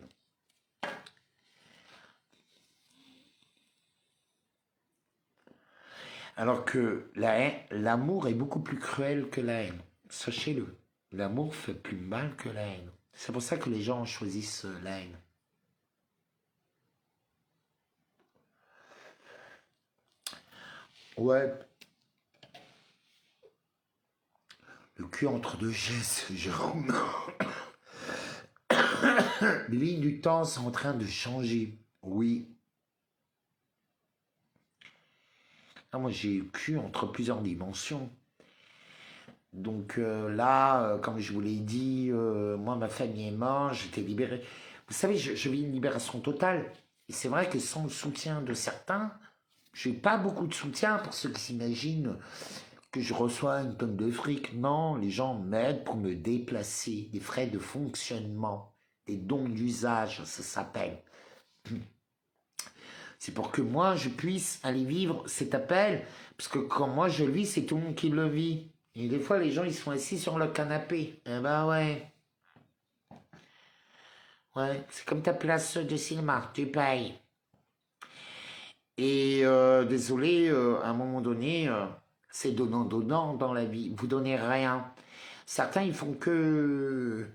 Alors que l'amour est beaucoup plus cruel que la haine. Sachez-le. L'amour fait plus mal que la haine. C'est pour ça que les gens choisissent la haine. Ouais. Le cul entre deux gestes, Jérôme. Les lignes du temps sont en train de changer. Oui. Ah, moi, j'ai le cul entre plusieurs dimensions. Donc là, comme je vous l'ai dit, moi, ma famille est morte, j'étais libéré. Vous savez, je vis une libération totale. Et c'est vrai que sans le soutien de certains, je n'ai pas beaucoup de soutien pour ceux qui s'imaginent que je reçois une tonne de fric. Non, les gens m'aident pour me déplacer, des frais de fonctionnement, des dons d'usage, ça s'appelle. C'est pour que moi, je puisse aller vivre cet appel, parce que quand moi je le vis, c'est tout le monde qui le vit. Et des fois, les gens, ils sont assis sur le canapé. Eh ben ouais. Ouais, c'est comme ta place de cinéma, tu payes. Et désolé, à un moment donné, c'est donnant-donnant dans la vie. Vous donnez rien. Certains, ils font que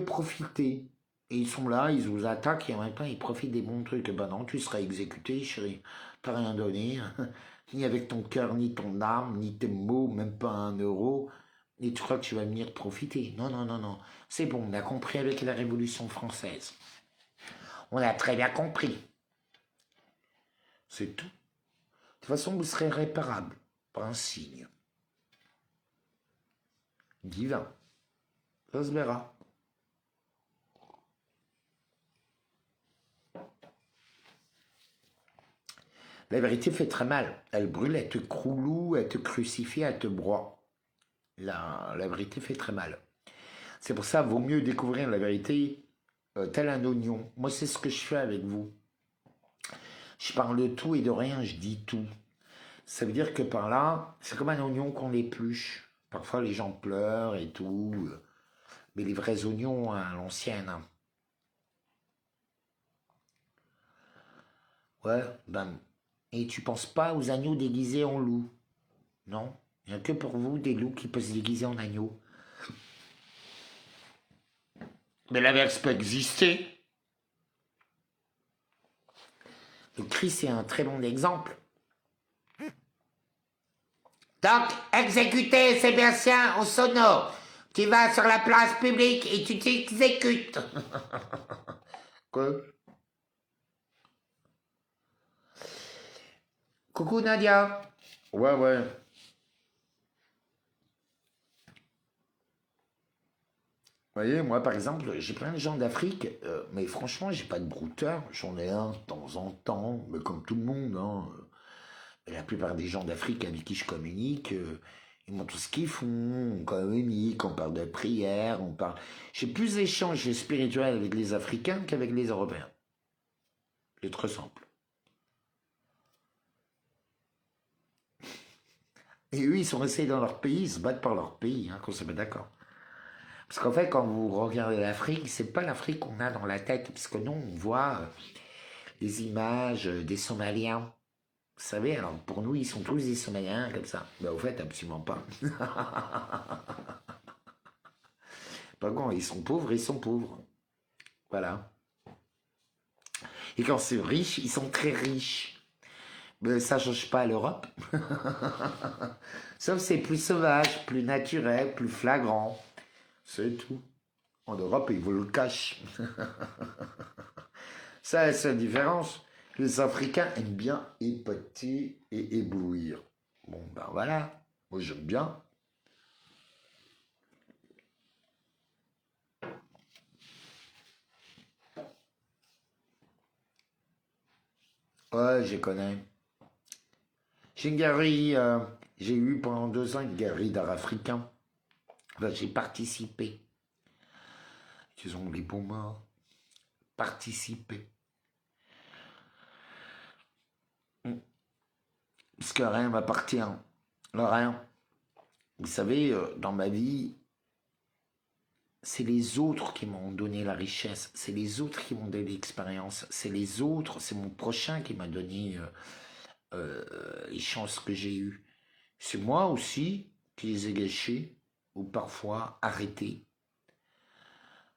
profiter. Et ils sont là, ils vous attaquent et en même temps, ils profitent des bons trucs. Et ben non, tu seras exécuté, chérie. T'as rien donné. Ni avec ton cœur, ni ton âme, ni tes mots, même pas 1 euro. Et tu crois que tu vas venir profiter. Non, non, non, non. C'est bon, on a compris avec la Révolution française. On a très bien compris. C'est tout. De toute façon, vous serez réparable par un signe divin. Ça se verra. La vérité fait très mal. Elle brûle, elle te croulou, elle te crucifie, elle te broie. La vérité fait très mal. C'est pour ça, vaut mieux découvrir la vérité tel un oignon. Moi, c'est ce que je fais avec vous. Je parle de tout et de rien, je dis tout. Ça veut dire que par là, c'est comme un oignon qu'on épluche. Parfois, les gens pleurent et tout. Mais les vrais oignons, à l'ancienne. Hein. Ouais, ben. Et tu penses pas aux agneaux déguisés en loups? Non? Il n'y a que pour vous des loups qui peuvent se déguiser en agneaux. Mais l'inverse peut exister. Le Christ est un très bon exemple. Donc, exécuter, c'est bien ça, au sono. Tu vas sur la place publique et tu t'exécutes. Quoi? Coucou Nadia. Ouais, ouais. Vous voyez, moi par exemple, j'ai plein de gens d'Afrique, mais franchement, j'ai pas de brouteur. J'en ai un de temps en temps, mais comme tout le monde. Hein. Et la plupart des gens d'Afrique avec qui je communique, ils montrent ce qu'ils font, on communique, on parle de prière, on parle. J'ai plus d'échanges spirituels avec les Africains qu'avec les Européens. C'est très simple. Et eux, ils sont restés dans leur pays, ils se battent par leur pays, hein, qu'on se met d'accord. Parce qu'en fait, quand vous regardez l'Afrique, c'est pas l'Afrique qu'on a dans la tête, parce que nous, on voit les images des Somaliens. Vous savez, alors pour nous, ils sont tous des Somaliens comme ça. Mais au fait, absolument pas. Pas quand ils sont pauvres, ils sont pauvres. Voilà. Et quand c'est riche, ils sont très riches. Mais ça change pas l'Europe. Sauf c'est plus sauvage, plus naturel, plus flagrant. C'est tout. En Europe, ils vous le cachent. Ça, c'est la différence. Les Africains aiment bien épater et éblouir. Bon, ben voilà. Moi, j'aime bien. Ouais, je connais. J'ai une galerie, j'ai eu pendant 2 ans une galerie d'art africain. Enfin, j'ai participé. Ils ont les bons mots. Participer. Parce que rien m'appartient. Rien. Vous savez, dans ma vie, c'est les autres qui m'ont donné la richesse. C'est les autres qui m'ont donné l'expérience. C'est les autres, c'est mon prochain qui m'a donné les chances que j'ai eues. C'est moi aussi qui les ai gâchées ou parfois arrêtées.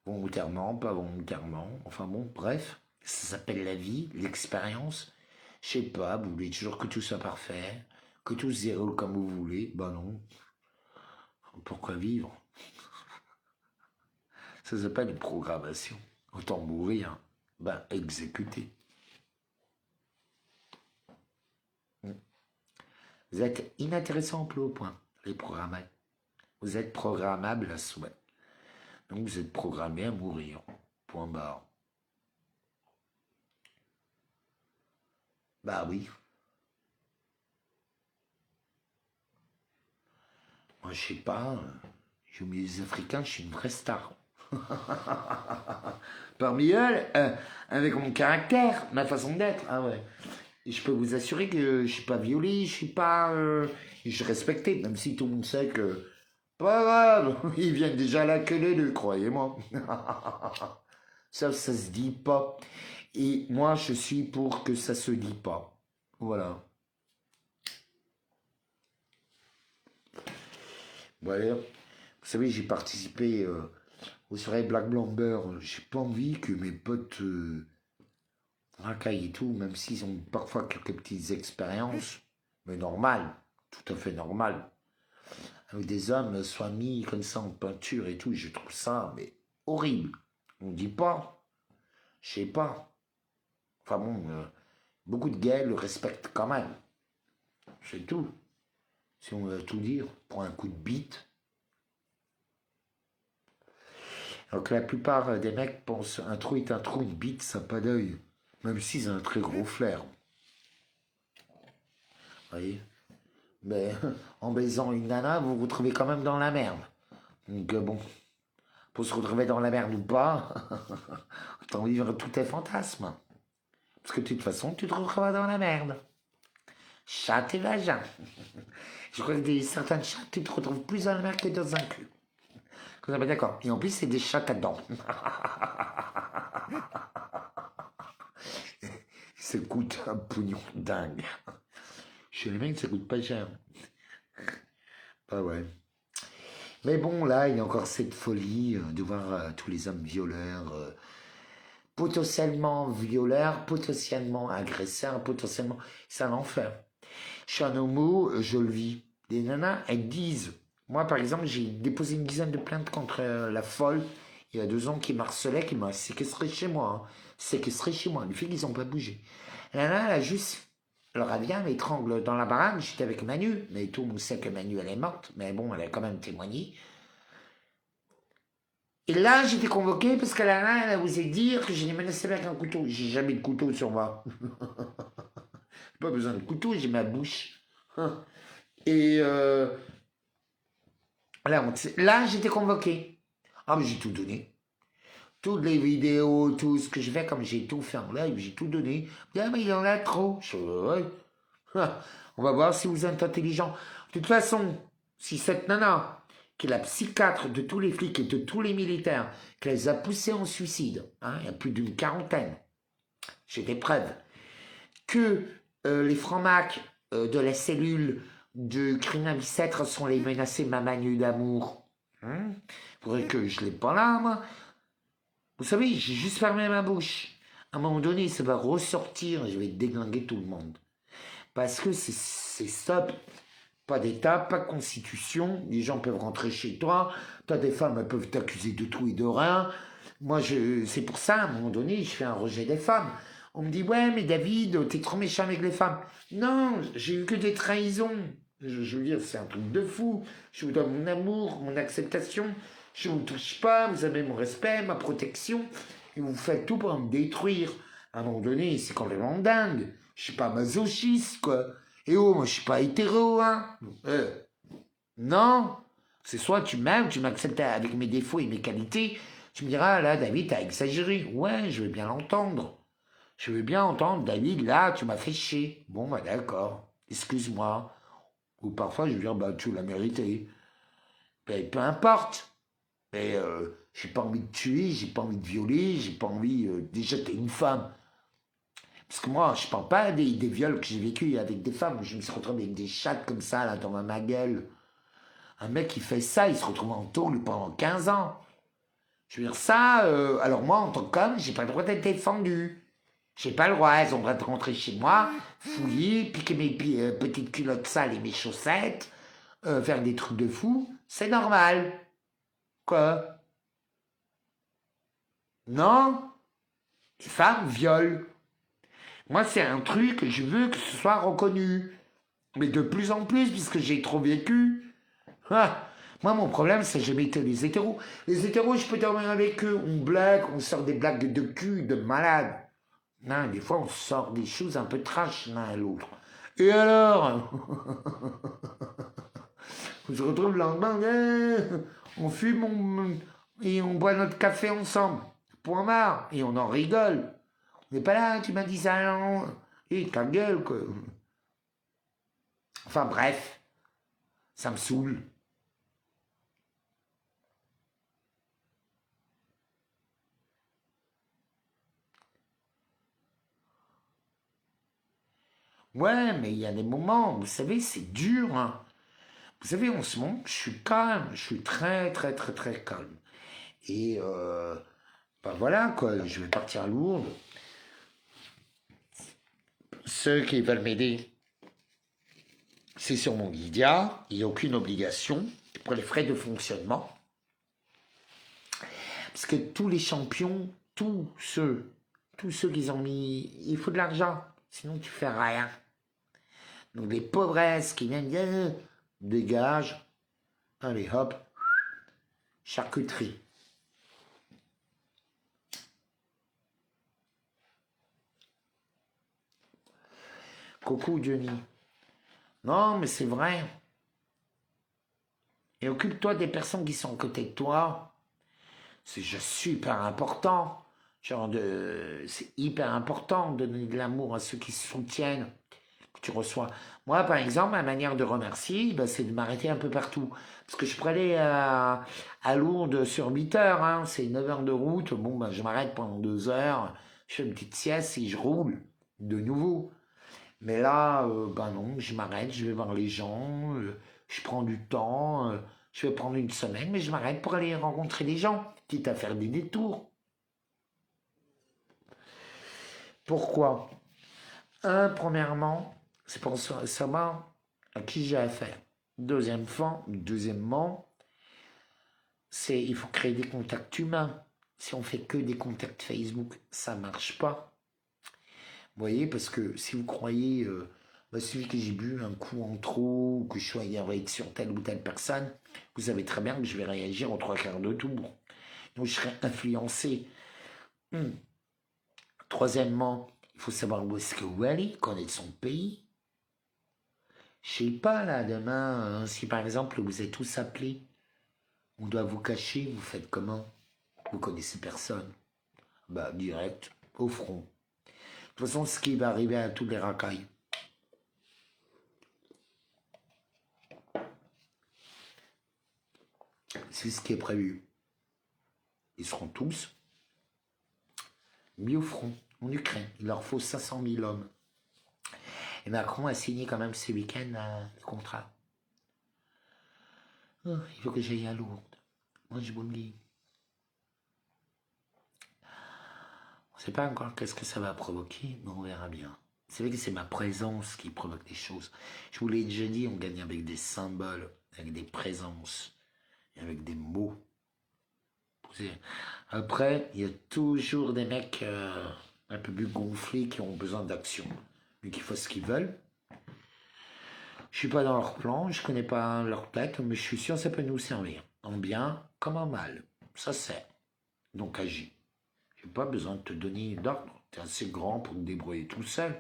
Volontairement, pas volontairement. Enfin bon, bref, ça s'appelle la vie, l'expérience. Je sais pas, vous voulez toujours que tout soit parfait, que tout se déroule comme vous voulez. Ben non. Pourquoi vivre? Ça s'appelle une programmation. Autant mourir, ben exécuter. Vous êtes inintéressant au plus haut point, les programmés. Vous êtes programmable à souhait. Donc vous êtes programmé à mourir. Point barre. Bah oui. Moi je sais pas. Je mets les Africains, je suis une vraie star. Parmi eux, avec mon caractère, ma façon d'être. Ah ouais. Et je peux vous assurer que je suis pas violé, je suis pas. Je suis respecté, même si tout le monde sait que. Pas grave, ils viennent déjà là que les deux, croyez-moi. Ça se dit pas. Et moi, je suis pour que ça se dit pas. Voilà. Voilà. Vous savez, j'ai participé aux soirées Black Blamber. J'ai pas envie que mes potes racaillent et tout, même s'ils ont parfois quelques petites expériences. Mais normal, tout à fait normal. Avec des hommes soient mis comme ça en peinture et tout, je trouve ça mais horrible. On dit pas, je sais pas. Enfin bon, beaucoup de gays le respectent quand même. C'est tout. Si on veut tout dire, pour un coup de bite. Alors que la plupart des mecs pensent un trou est un trou, une bite, ça n'a pas d'œil. Même s'ils ont un très gros flair. Vous voyez? Mais en baisant une nana, vous vous retrouvez quand même dans la merde. Donc bon, pour se retrouver dans la merde ou pas, autant vivre tous tes fantasmes. Parce que de toute façon, tu te retrouveras dans la merde. Chat et vagin. Je crois que certains chats, tu te retrouves plus dans la merde que dans un cul. Vous êtes d'accord? Et en plus, c'est des chats à dents. Ça coûte un pognon dingue. Chez les mecs, ça coûte pas cher. Bah ouais. Mais bon, là, il y a encore cette folie de voir tous les hommes violeurs, potentiellement agresseurs, potentiellement... C'est un enfer. Je suis un homo, je le vis. Des nanas, elles disent... Moi, par exemple, j'ai déposé une dizaine de plaintes contre la folle, il y a 2 ans, qui m'a harcelé, qui m'a séquestré chez moi. Hein. Séquestré chez moi. Les filles, ils n'ont pas bougé. La nana, elle a juste... Alors, elle vient, elle m'étrangle dans la baraque. J'étais avec Manu. Mais tout le monde sait que Manu, elle est morte. Mais bon, elle a quand même témoigné. Et là, j'étais convoqué parce que la nana, elle a osé dire que je l'ai menacé avec un couteau. J'ai jamais de couteau sur moi. Pas besoin de couteau, j'ai ma bouche. Et là, j'étais convoqué. Ah, mais j'ai tout donné. Toutes les vidéos, tout ce que je fais, comme j'ai tout fait en live, j'ai tout donné. Ah, mais il y en a trop. Ouais. On va voir si vous êtes intelligent. De toute façon, si cette nana, qui est la psychiatre de tous les flics et de tous les militaires, qui les a poussés en suicide, hein, il y a plus d'une quarantaine, j'ai des preuves, que les francs-macs de la cellule de Crina Bicêtre sont les menacés Mamanu d'amour. Faudrait que je l'ai pas là, moi. Vous savez, j'ai juste fermé ma bouche. À un moment donné, ça va ressortir et je vais déglinguer tout le monde. Parce que c'est stop. Pas d'État, pas de constitution. Les gens peuvent rentrer chez toi. T'as des femmes, elles peuvent t'accuser de tout et de rien. Moi, c'est pour ça, à un moment donné, je fais un rejet des femmes. On me dit, ouais, mais David, t'es trop méchant avec les femmes. Non, j'ai eu que des trahisons. Je veux dire, c'est un truc de fou. Je vous donne mon amour, mon acceptation. Je ne vous touche pas, vous avez mon respect, ma protection. Et vous faites tout pour me détruire. À un moment donné, c'est complètement dingue. Je suis pas masochiste, quoi. Et oh, moi, je suis pas hétéro, hein. Non. C'est soit tu m'aimes, tu m'acceptes avec mes défauts et mes qualités. Tu me diras, là, David, t'as exagéré. Ouais, je veux bien l'entendre. Je veux bien entendre, David, là, tu m'as fait chier. Bon, bah d'accord, excuse-moi. Ou parfois, je veux dire, bah, tu l'as mérité. Ben, peu importe. Mais j'ai pas envie de tuer, j'ai pas envie de violer, j'ai pas envie... déjà, t'es une femme. Parce que moi, je parle pas des viols que j'ai vécu avec des femmes. Je me suis retrouvé avec des chattes comme ça, là, dans ma gueule. Un mec qui fait ça, il se retrouve en tôle pendant 15 ans. Je veux dire, ça, alors moi, en tant qu'homme, j'ai pas le droit d'être défendu. J'ai pas le droit, elles ont le droit de rentrer chez moi, fouiller, piquer mes petites culottes sales et mes chaussettes, faire des trucs de fou. C'est normal. Quoi? Non? Les femmes violent. Moi, c'est un truc que je veux que ce soit reconnu. Mais de plus en plus, puisque j'ai trop vécu. Ah, moi, mon problème, c'est que j'aime les hétéros. Les hétéros, je peux dormir avec eux. On blague, on sort des blagues de cul, de malade. Non, des fois, on sort des choses un peu trash l'un à l'autre. Et alors? On se retrouve le lendemain, on fume et on boit notre café ensemble. Point barre. Et on en rigole. On n'est pas là, tu m'as dit ça, non? Et ta gueule, quoi. Enfin bref, ça me saoule. Ouais, mais il y a des moments, vous savez, c'est dur. Hein. Vous savez, en ce moment, je suis calme, je suis très, très, très, très calme. Et ben voilà, quoi, je vais partir à Lourdes. Ceux qui veulent m'aider, c'est sur mon Lydia, il n'y a aucune obligation pour les frais de fonctionnement. Parce que tous les champions, tous ceux qu'ils ont mis, il faut de l'argent, sinon tu fais rien. Donc les pauvresses qui viennent dire, dégage, allez hop, charcuterie. Coucou Johnny. Non, mais c'est vrai. Et occupe-toi des personnes qui sont à côté de toi. C'est juste super important. C'est hyper important de donner de l'amour à ceux qui se soutiennent, que tu reçois. Moi, par exemple, ma manière de remercier, ben, c'est de m'arrêter un peu partout. Parce que je peux aller à Lourdes sur 8 heures, hein, c'est 9 heures de route. Bon, ben, je m'arrête pendant 2 heures, je fais une petite sieste et je roule de nouveau. Mais là, ben non, je m'arrête, je vais voir les gens, je prends du temps, je vais prendre une semaine, mais je m'arrête pour aller rencontrer des gens, quitte à faire des détours. Pourquoi? Premièrement, c'est pour savoir à qui j'ai affaire. Deuxièmement, il faut créer des contacts humains. Si on fait que des contacts Facebook, ça marche pas. Vous voyez, parce que si vous croyez, bah, celui que j'ai bu un coup en trop, ou que je sois énervé sur telle ou telle personne, vous savez très bien que je vais réagir en trois quarts de tour. Donc je serai influencé. Hum. Troisièmement, il faut savoir où est-ce que vous allez, connaître son pays. Je sais pas, là, demain, si par exemple vous êtes tous appelés, on doit vous cacher, vous faites comment? Vous connaissez personne. Bah, direct, au front. De toute façon, ce qui va arriver à tous les racailles. C'est ce qui est prévu. Ils seront tous mis au front en Ukraine. Il leur faut 500 000 hommes. Et Macron a signé quand même ce week-end le contrat. Oh, il faut que j'aille à Lourdes. Moi, je vous le dis. On ne sait pas encore qu'est-ce que ça va provoquer, mais on verra bien. C'est vrai que c'est ma présence qui provoque des choses. Je vous l'ai déjà dit, on gagne avec des symboles, avec des présences, et avec des mots. Après, il y a toujours des mecs un peu plus gonflés qui ont besoin d'action, mais qui font ce qu'ils veulent. Je suis pas dans leur plan, je connais pas leur tête, mais je suis sûr que ça peut nous servir, en bien comme en mal. Ça c'est. Donc agis. J'ai pas besoin de te donner d'ordre. Tu es assez grand pour te débrouiller tout seul.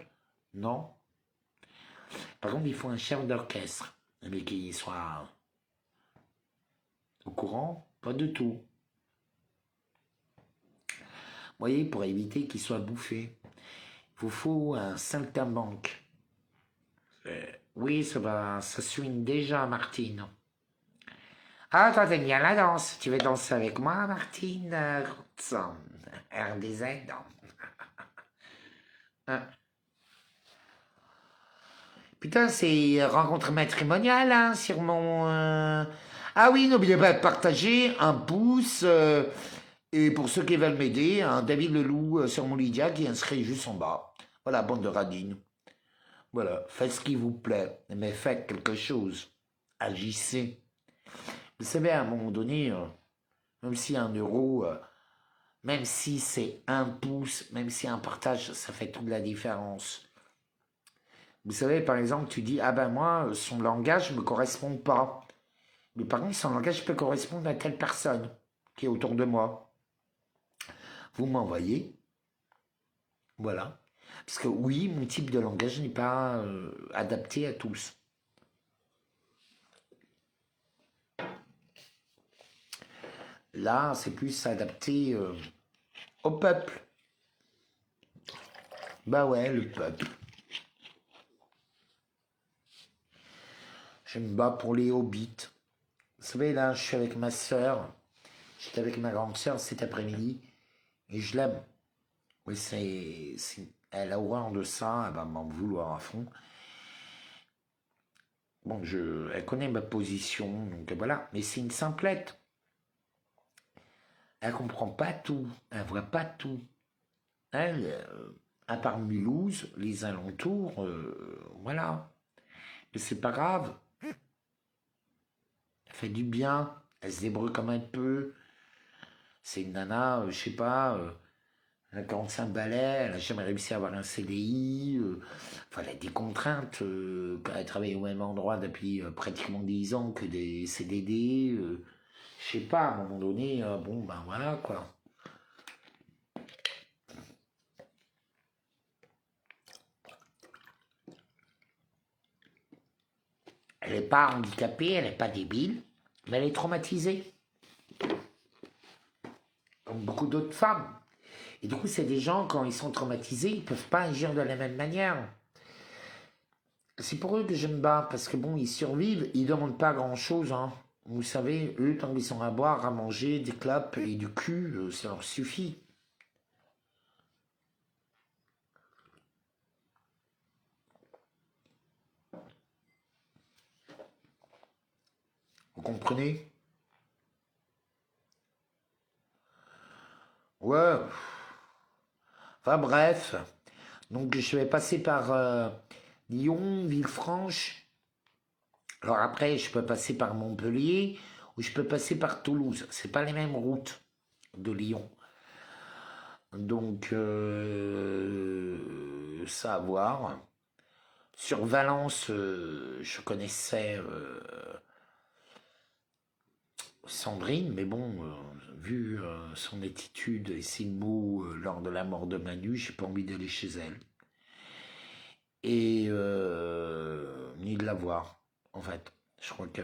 Non. Par contre, il faut un chef d'orchestre, mais qui soit au courant, pas du tout. Vous voyez, pour éviter qu'il soit bouffé, il vous faut un saltimbanque. Oui, ça swing déjà, Martine. Ah, toi, t'aimes bien la danse. Tu veux danser avec moi, Martine Roxon, RDZ. Hein. Putain, c'est rencontre matrimoniale, hein, sur mon... Ah oui, n'oubliez pas de partager un pouce. Et pour ceux qui veulent m'aider, un David Leloup sur mon Lydia qui est inscrit juste en bas. Voilà, bande de radines. Voilà, faites ce qui vous plaît, mais faites quelque chose. Agissez. Vous savez, à un moment donné, même si 1 euro, même si c'est un pouce, même si un partage, ça fait toute la différence. Vous savez, par exemple, tu dis, ah ben moi, son langage ne me correspond pas. Mais par contre, son langage peut correspondre à telle personne qui est autour de moi. Vous m'envoyez. Voilà. Parce que oui, mon type de langage n'est pas adapté à tous. Là, c'est plus adapté au peuple. Bah ouais, le peuple. Je me bats pour les hobbits. Vous savez, là, je suis avec ma soeur. J'étais avec ma grande soeur cet après-midi. Et je l'aime. Oui, elle a horreur de ça. Elle va m'en vouloir à fond. Bon, elle connaît ma position. Donc voilà. Mais c'est une simplette. Elle comprend pas tout. Elle voit pas tout. Elle, à part Mulhouse, les alentours, voilà. Mais c'est pas grave. Elle fait du bien. Elle se débrouille comme elle peut. C'est une nana, je sais pas, elle a 45 balais, elle n'a jamais réussi à avoir un CDI. Enfin, elle a des contraintes. Elle travaille au même endroit depuis pratiquement 10 ans que des CDD. Je sais pas, à un moment donné, bon, ben voilà, quoi. Elle n'est pas handicapée, elle n'est pas débile, mais elle est traumatisée. Comme beaucoup d'autres femmes. Et du coup, c'est des gens, quand ils sont traumatisés, ils ne peuvent pas agir de la même manière. C'est pour eux que je me bats, parce que bon, ils survivent, ils ne demandent pas grand-chose. Hein. Vous savez, eux, tant qu'ils sont à boire, à manger, des clopes et du cul, ça leur suffit. Vous comprenez? Ouais. Enfin bref. Donc je vais passer par Lyon, Villefranche. Alors après, je peux passer par Montpellier ou je peux passer par Toulouse. C'est pas les mêmes routes de Lyon. Donc ça à voir. Sur Valence, je connaissais Sandrine, mais bon, vu son attitude et ses mots lors de la mort de Manu, j'ai pas envie d'aller chez elle. Et ni de la voir, en fait. Je crois que,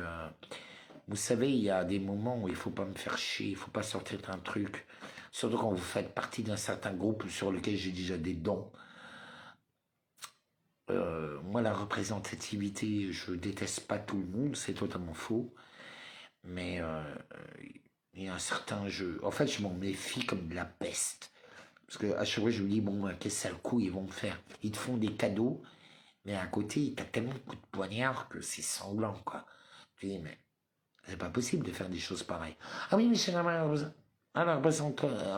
vous savez, il y a des moments où il faut pas me faire chier, il faut pas sortir d'un truc. Surtout quand vous faites partie d'un certain groupe sur lequel j'ai déjà des dons. Moi, la représentativité, je déteste pas tout le monde, c'est totalement faux. Mais il y a un certain jeu. En fait, je m'en méfie comme de la peste. Parce que à chaque fois, je me dis, bon, qu'est-ce que ça le coup ils vont me faire? Ils te font des cadeaux, mais à côté, t'as tellement de coups de poignard que c'est sanglant, quoi. Tu dis, mais c'est pas possible de faire des choses pareilles. Ah oui, mais c'est la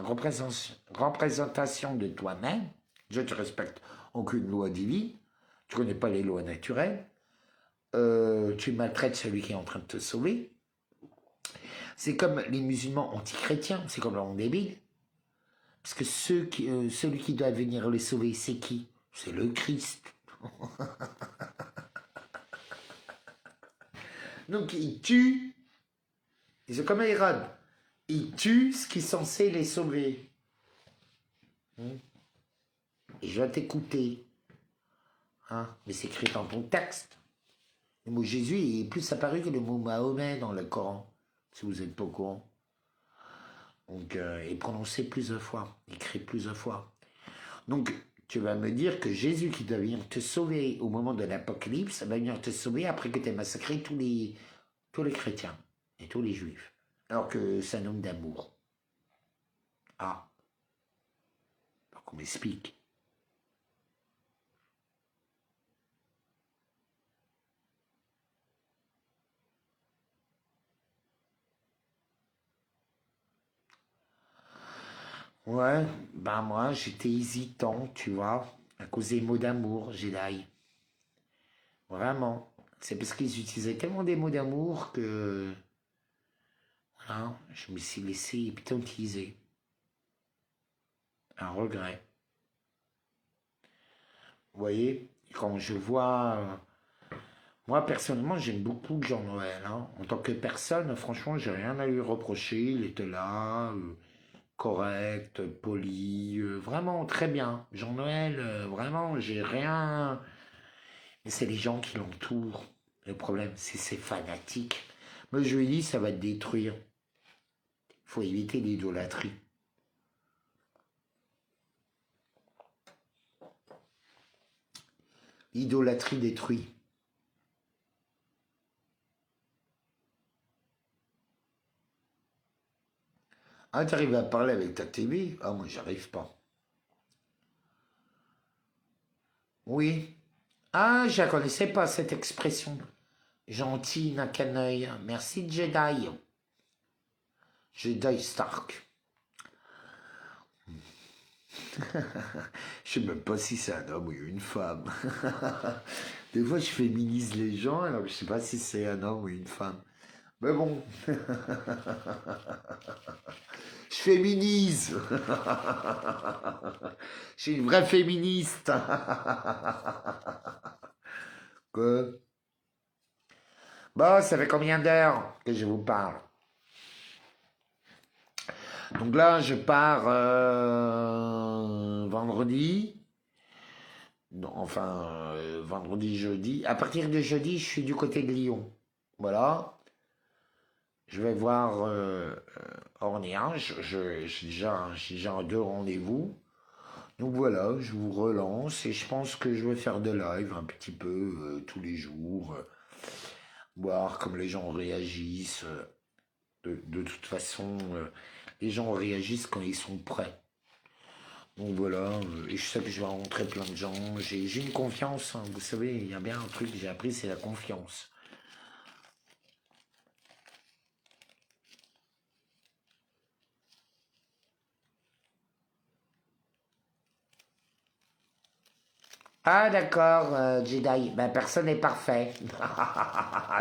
représentation de toi-même. Je te respecte aucune loi divine. Tu connais pas les lois naturelles. Tu maltraites celui qui est en train de te sauver. C'est comme les musulmans anti-chrétiens, c'est comme leur débile. Parce que celui qui doit venir les sauver, c'est qui? C'est le Christ. Donc ils tuent, ils sont comme Hérode, ils tuent ce qui est censé les sauver. Et je vais t'écouter. Hein? Mais c'est écrit dans ton texte. Le mot Jésus est plus apparu que le mot Mahomet dans le Coran, si vous n'êtes pas au courant. Donc, est prononcé plusieurs fois, écrit plusieurs fois. Donc, tu vas me dire que Jésus qui doit venir te sauver au moment de l'Apocalypse, va venir te sauver après que tu aies massacré tous les chrétiens et tous les juifs. Alors que c'est un homme d'amour. Ah, alors qu'on m'explique. Ouais, ben moi j'étais hésitant, tu vois, à cause des mots d'amour, Jedi. Vraiment. C'est parce qu'ils utilisaient tellement des mots d'amour que voilà, je me suis laissé hypnotiser. Un regret. Vous voyez, quand je vois. Moi personnellement, j'aime beaucoup Jean-Noël. Hein. En tant que personne, franchement, j'ai rien à lui reprocher. Il était là, correct, poli, vraiment très bien. Jean-Noël, vraiment, j'ai rien. Mais c'est les gens qui l'entourent. Le problème, c'est ces fanatiques. Moi, je lui dis, ça va te détruire. Il faut éviter l'idolâtrie. L'idolâtrie détruit. Ah, t'arrives à parler avec ta télé? Ah, moi, j'arrive pas. Oui. Ah, je la connaissais pas, cette expression. Gentil n'a qu'un œil. Merci, Jedi. Jedi Stark. Je sais même pas si c'est un homme ou une femme. Des fois, je féminise les gens, alors je sais pas si c'est un homme ou une femme. Mais bon. Je féminise. Je suis une vraie féministe. Que bon, ça fait combien d'heures que je vous parle? Donc là, je pars vendredi. Non, enfin, vendredi, jeudi. À partir de jeudi, je suis du côté de Lyon. Voilà. Je vais voir Orléans. J'ai déjà deux rendez-vous. Donc voilà, je vous relance et je pense que je vais faire des lives un petit peu tous les jours. Voir comme les gens réagissent. De toute façon, les gens réagissent quand ils sont prêts. Donc voilà, et je sais que je vais rencontrer plein de gens. J'ai une confiance, hein, vous savez, il y a bien un truc que j'ai appris, c'est la confiance. Ah d'accord, Jedi, ben personne n'est parfait.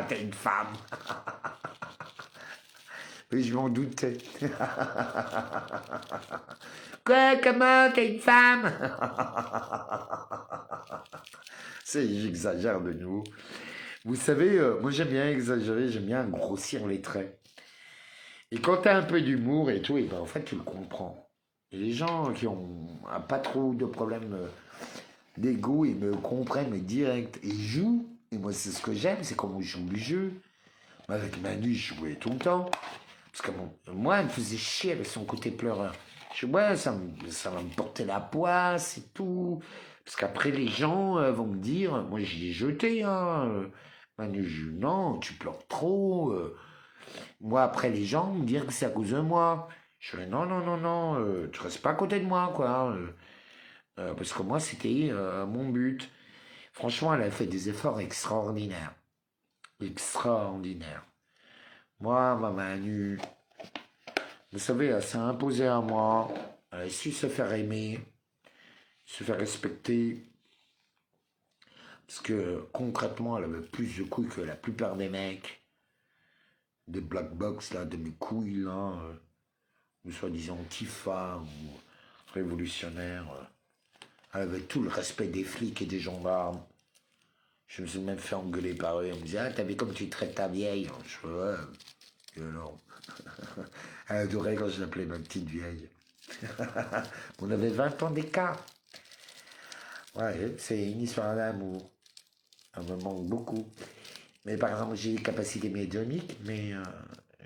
T'es une femme. Mais je m'en doutais. Quoi, comment, t'es une femme? J'exagère de nouveau. Vous savez, moi j'aime bien exagérer, j'aime bien grossir les traits. Et quand t'as un peu d'humour et tout, et ben en fait tu le comprends. Et les gens qui ont pas trop de problèmes d'ego, ils me comprennent direct. Et ils jouent. Et moi c'est ce que j'aime, c'est comment ils jouent le jeu. Moi, avec Manu, je jouais tout le temps. Parce que moi, elle me faisait chier avec son côté pleureur. Je dis, ouais, ça va me porter la poisse et tout. Parce qu'après, les gens vont me dire, moi, j'y ai jeté, hein. Manu, je dis, non, tu pleures trop. Moi, après, les gens vont me dire que c'est à cause de moi. Je dis, non, non, non, non, tu restes pas à côté de moi, quoi. Parce que moi, c'était mon but. Franchement, elle a fait des efforts extraordinaires. Extraordinaires. Moi, ma Manu, vous savez, elle s'est imposée à moi. Elle a su se faire aimer, se faire respecter. Parce que concrètement, elle avait plus de couilles que la plupart des mecs. Des black box, là, de mes couilles, là. Ou soi-disant Tifa, ou révolutionnaire. Elle avait tout le respect des flics et des gendarmes. Je me suis même fait engueuler par eux. On me disait, ah, t'as vu comme tu traites ta vieille? Je fais, ouais. Et alors elle adorait quand je l'appelais ma petite vieille. On avait 20 ans d'écart. Ouais, c'est une histoire d'amour. Elle me manque beaucoup. Mais par exemple, j'ai des capacités médiumniques, mais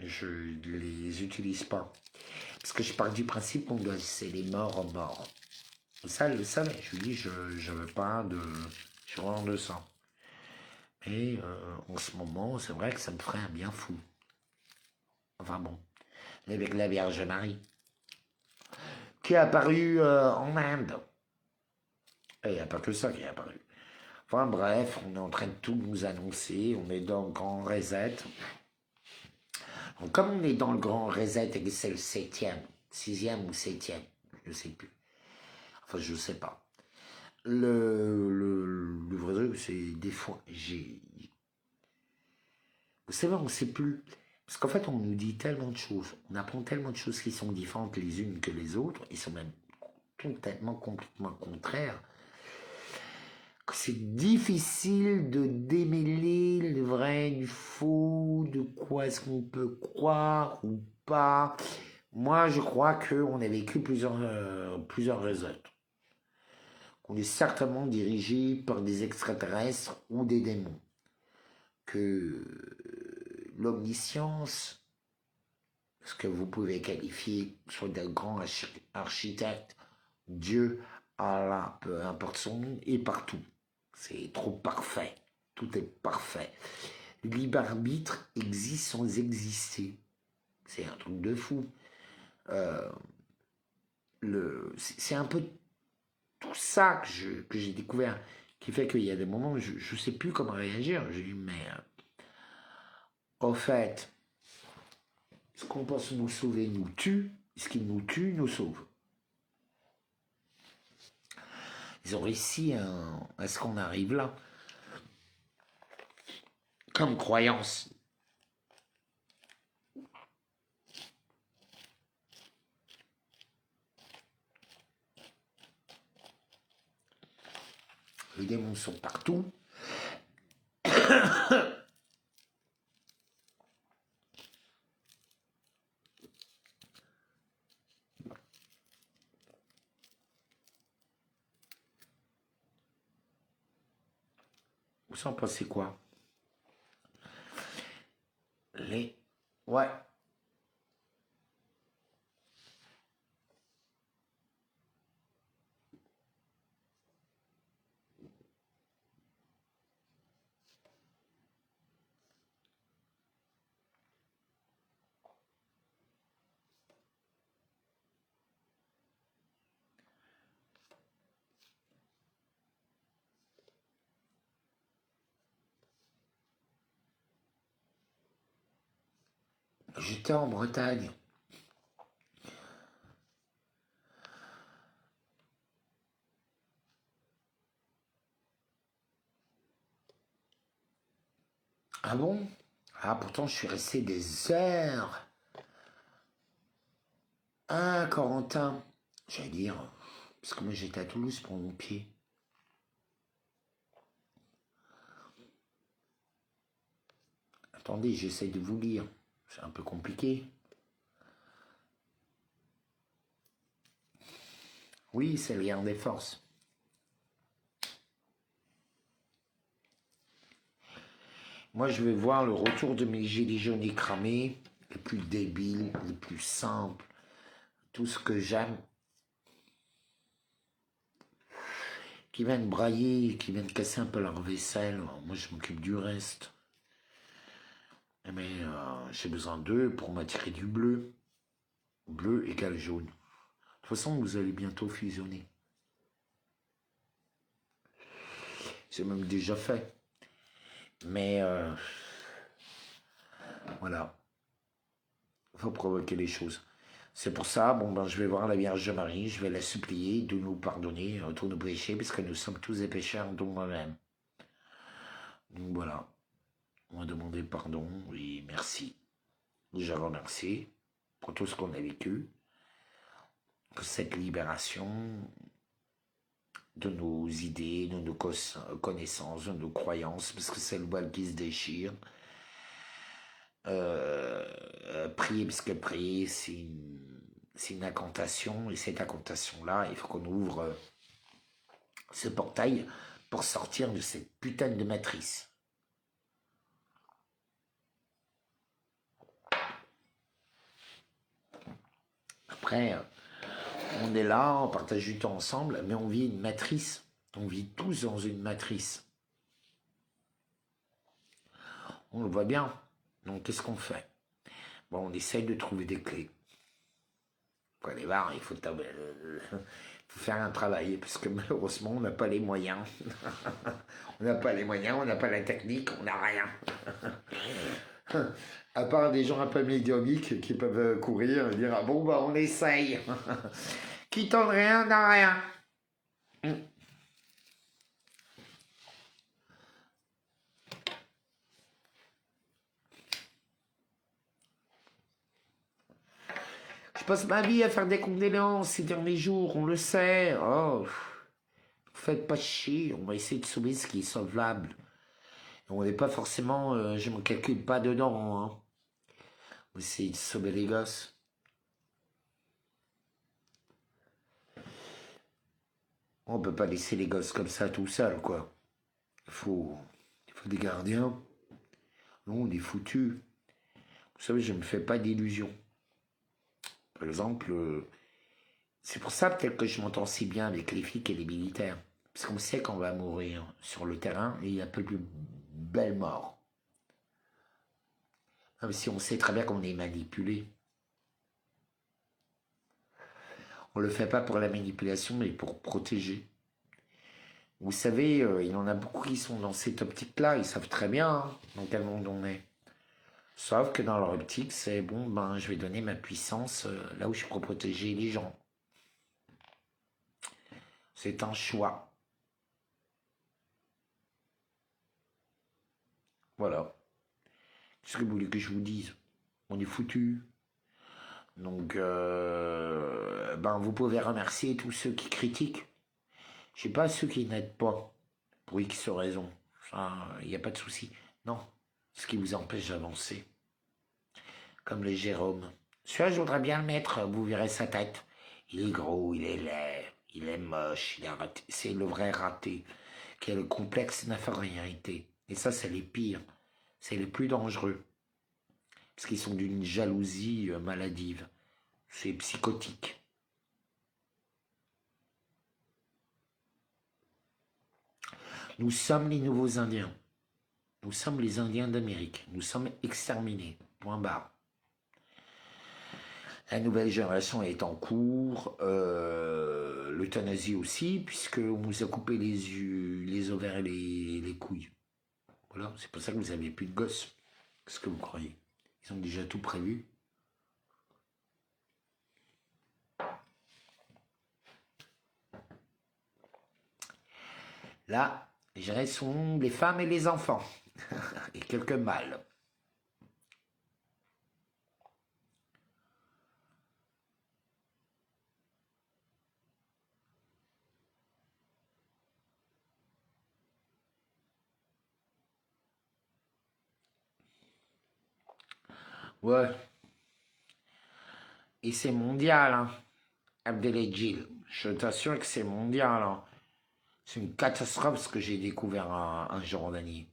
je ne les utilise pas. Parce que je pars du principe qu'on doit laisser les morts aux morts. Ça, elle le savait. Je lui dis, je ne veux pas de... Je suis vraiment de sang. Et en ce moment, c'est vrai que ça me ferait un bien fou. Enfin bon. Avec la Vierge Marie. Qui est apparue en Inde. Et il n'y a pas que ça qui est apparu. Enfin bref, on est en train de tout nous annoncer. On est dans le grand reset. Donc, comme on est dans le grand reset et que c'est le 7e, 6e ou 7e, je ne sais plus. Enfin, je ne sais pas. Le vrai truc, c'est des fois, vous savez, on ne sait plus. Parce qu'en fait, on nous dit tellement de choses. On apprend tellement de choses qui sont différentes les unes que les autres. Ils sont même complètement contraires. C'est difficile de démêler le vrai du faux, de quoi est-ce qu'on peut croire ou pas. Moi, je crois qu'on a vécu plusieurs resets. Qu'on est certainement dirigé par des extraterrestres ou des démons. Que l'omniscience, ce que vous pouvez qualifier soit d'un grand architecte, Dieu, Allah, peu importe son nom, est partout. C'est trop parfait. Tout est parfait. Le libre arbitre existe sans exister. C'est un truc de fou. C'est un peu tout ça que j'ai découvert qui fait qu'il y a des moments où je ne sais plus comment réagir. Je dis, mais au fait, ce qu'on pense nous sauver nous tue, ce qui nous tue nous sauve. Ils ont réussi à ce qu'on arrive là. Comme croyance. Les démons sont partout. Vous en pensez quoi? Les... Ouais. J'étais en Bretagne. Ah bon? Ah, pourtant, je suis resté des heures. Ah, Corentin. J'allais dire, parce que moi, j'étais à Toulouse pour mon pied. Attendez, j'essaye de vous lire. C'est un peu compliqué. Oui, c'est le lien des forces. Moi, je vais voir le retour de mes gilets jaunes écramés, les plus débiles, les plus simples, tout ce que j'aime, qui viennent brailler, qui viennent casser un peu leur vaisselle. Moi, je m'occupe du reste. Mais j'ai besoin d'eux pour m'attirer du bleu. Bleu égale jaune. De toute façon, vous allez bientôt fusionner. C'est même déjà fait. Mais voilà. Il faut provoquer les choses. C'est pour ça, bon ben je vais voir la Vierge Marie, je vais la supplier de nous pardonner tous nos péchés, parce que nous sommes tous des pécheurs, dont moi-même. Donc voilà. On va demander pardon et merci. Je remercie pour tout ce qu'on a vécu, pour cette libération de nos idées, de nos connaissances, de nos croyances, parce que c'est le voile qui se déchire. Prier, parce que prier, c'est une incantation, et cette incantation-là, il faut qu'on ouvre ce portail pour sortir de cette putain de matrice. Après, on est là, on partage du temps ensemble, mais on vit une matrice. On vit tous dans une matrice. On le voit bien. Donc, qu'est-ce qu'on fait? Bon, on essaye de trouver des clés. Faut aller voir, il faut faire un travail, parce que malheureusement, on n'a pas les moyens. On n'a pas les moyens, on n'a pas la technique, on n'a rien. À part des gens un peu médiumiques qui peuvent courir et dire ah bon, bah on essaye. Qui tente rien n'a rien. Je passe ma vie à faire des condoléances ces derniers jours, on le sait. Oh, faites pas chier, on va essayer de sauver ce qui est sauvable. On n'est pas forcément, je me calcule pas dedans. Hein. On va essayer de sauver les gosses. On peut pas laisser les gosses comme ça tout seuls, quoi. Il faut des gardiens. Nous, on est foutus. Vous savez, je me fais pas d'illusions. Par exemple, c'est pour ça peut-être que je m'entends si bien avec les flics et les militaires. Parce qu'on sait qu'on va mourir sur le terrain et il y a peu plus belle mort. Même si on sait très bien qu'on est manipulé. On le fait pas pour la manipulation, mais pour protéger. Vous savez, il y en a beaucoup qui sont dans cette optique-là. Ils savent très bien hein, dans quel monde on est. Sauf que dans leur optique, c'est bon, ben, je vais donner ma puissance là où je peux protéger les gens. C'est un choix. Voilà. Qu'est-ce que vous voulez que je vous dise? On est foutus. Donc, ben, vous pouvez remercier tous ceux qui critiquent. Je sais pas ceux qui n'aident pas, pour X raisons. Il n'y a pas de souci. Non, ce qui vous empêche d'avancer. Comme le Jérôme. Celui-là, je voudrais bien le mettre, vous verrez sa tête. Il est gros, il est laid, il est moche, il est raté. C'est le vrai raté. qui a le complexe d'infériorité. Et ça, c'est les pires. C'est les plus dangereux. Parce qu'ils sont d'une jalousie maladive. C'est psychotique. Nous sommes les nouveaux Indiens. Nous sommes les Indiens d'Amérique. Nous sommes exterminés. Point barre. La nouvelle génération est en cours. L'euthanasie aussi, puisqu'on nous a coupé les ovaires et les couilles. Voilà, c'est pour ça que vous n'avez plus de gosses. Qu'est-ce que vous croyez? Ils ont déjà tout prévu. Là, je dirais, sont les femmes et les enfants. Et quelques mâles. Ouais. Et c'est mondial, hein. Abdeledjil. Je t'assure que c'est mondial, hein. C'est une catastrophe ce que j'ai découvert en Jordanie.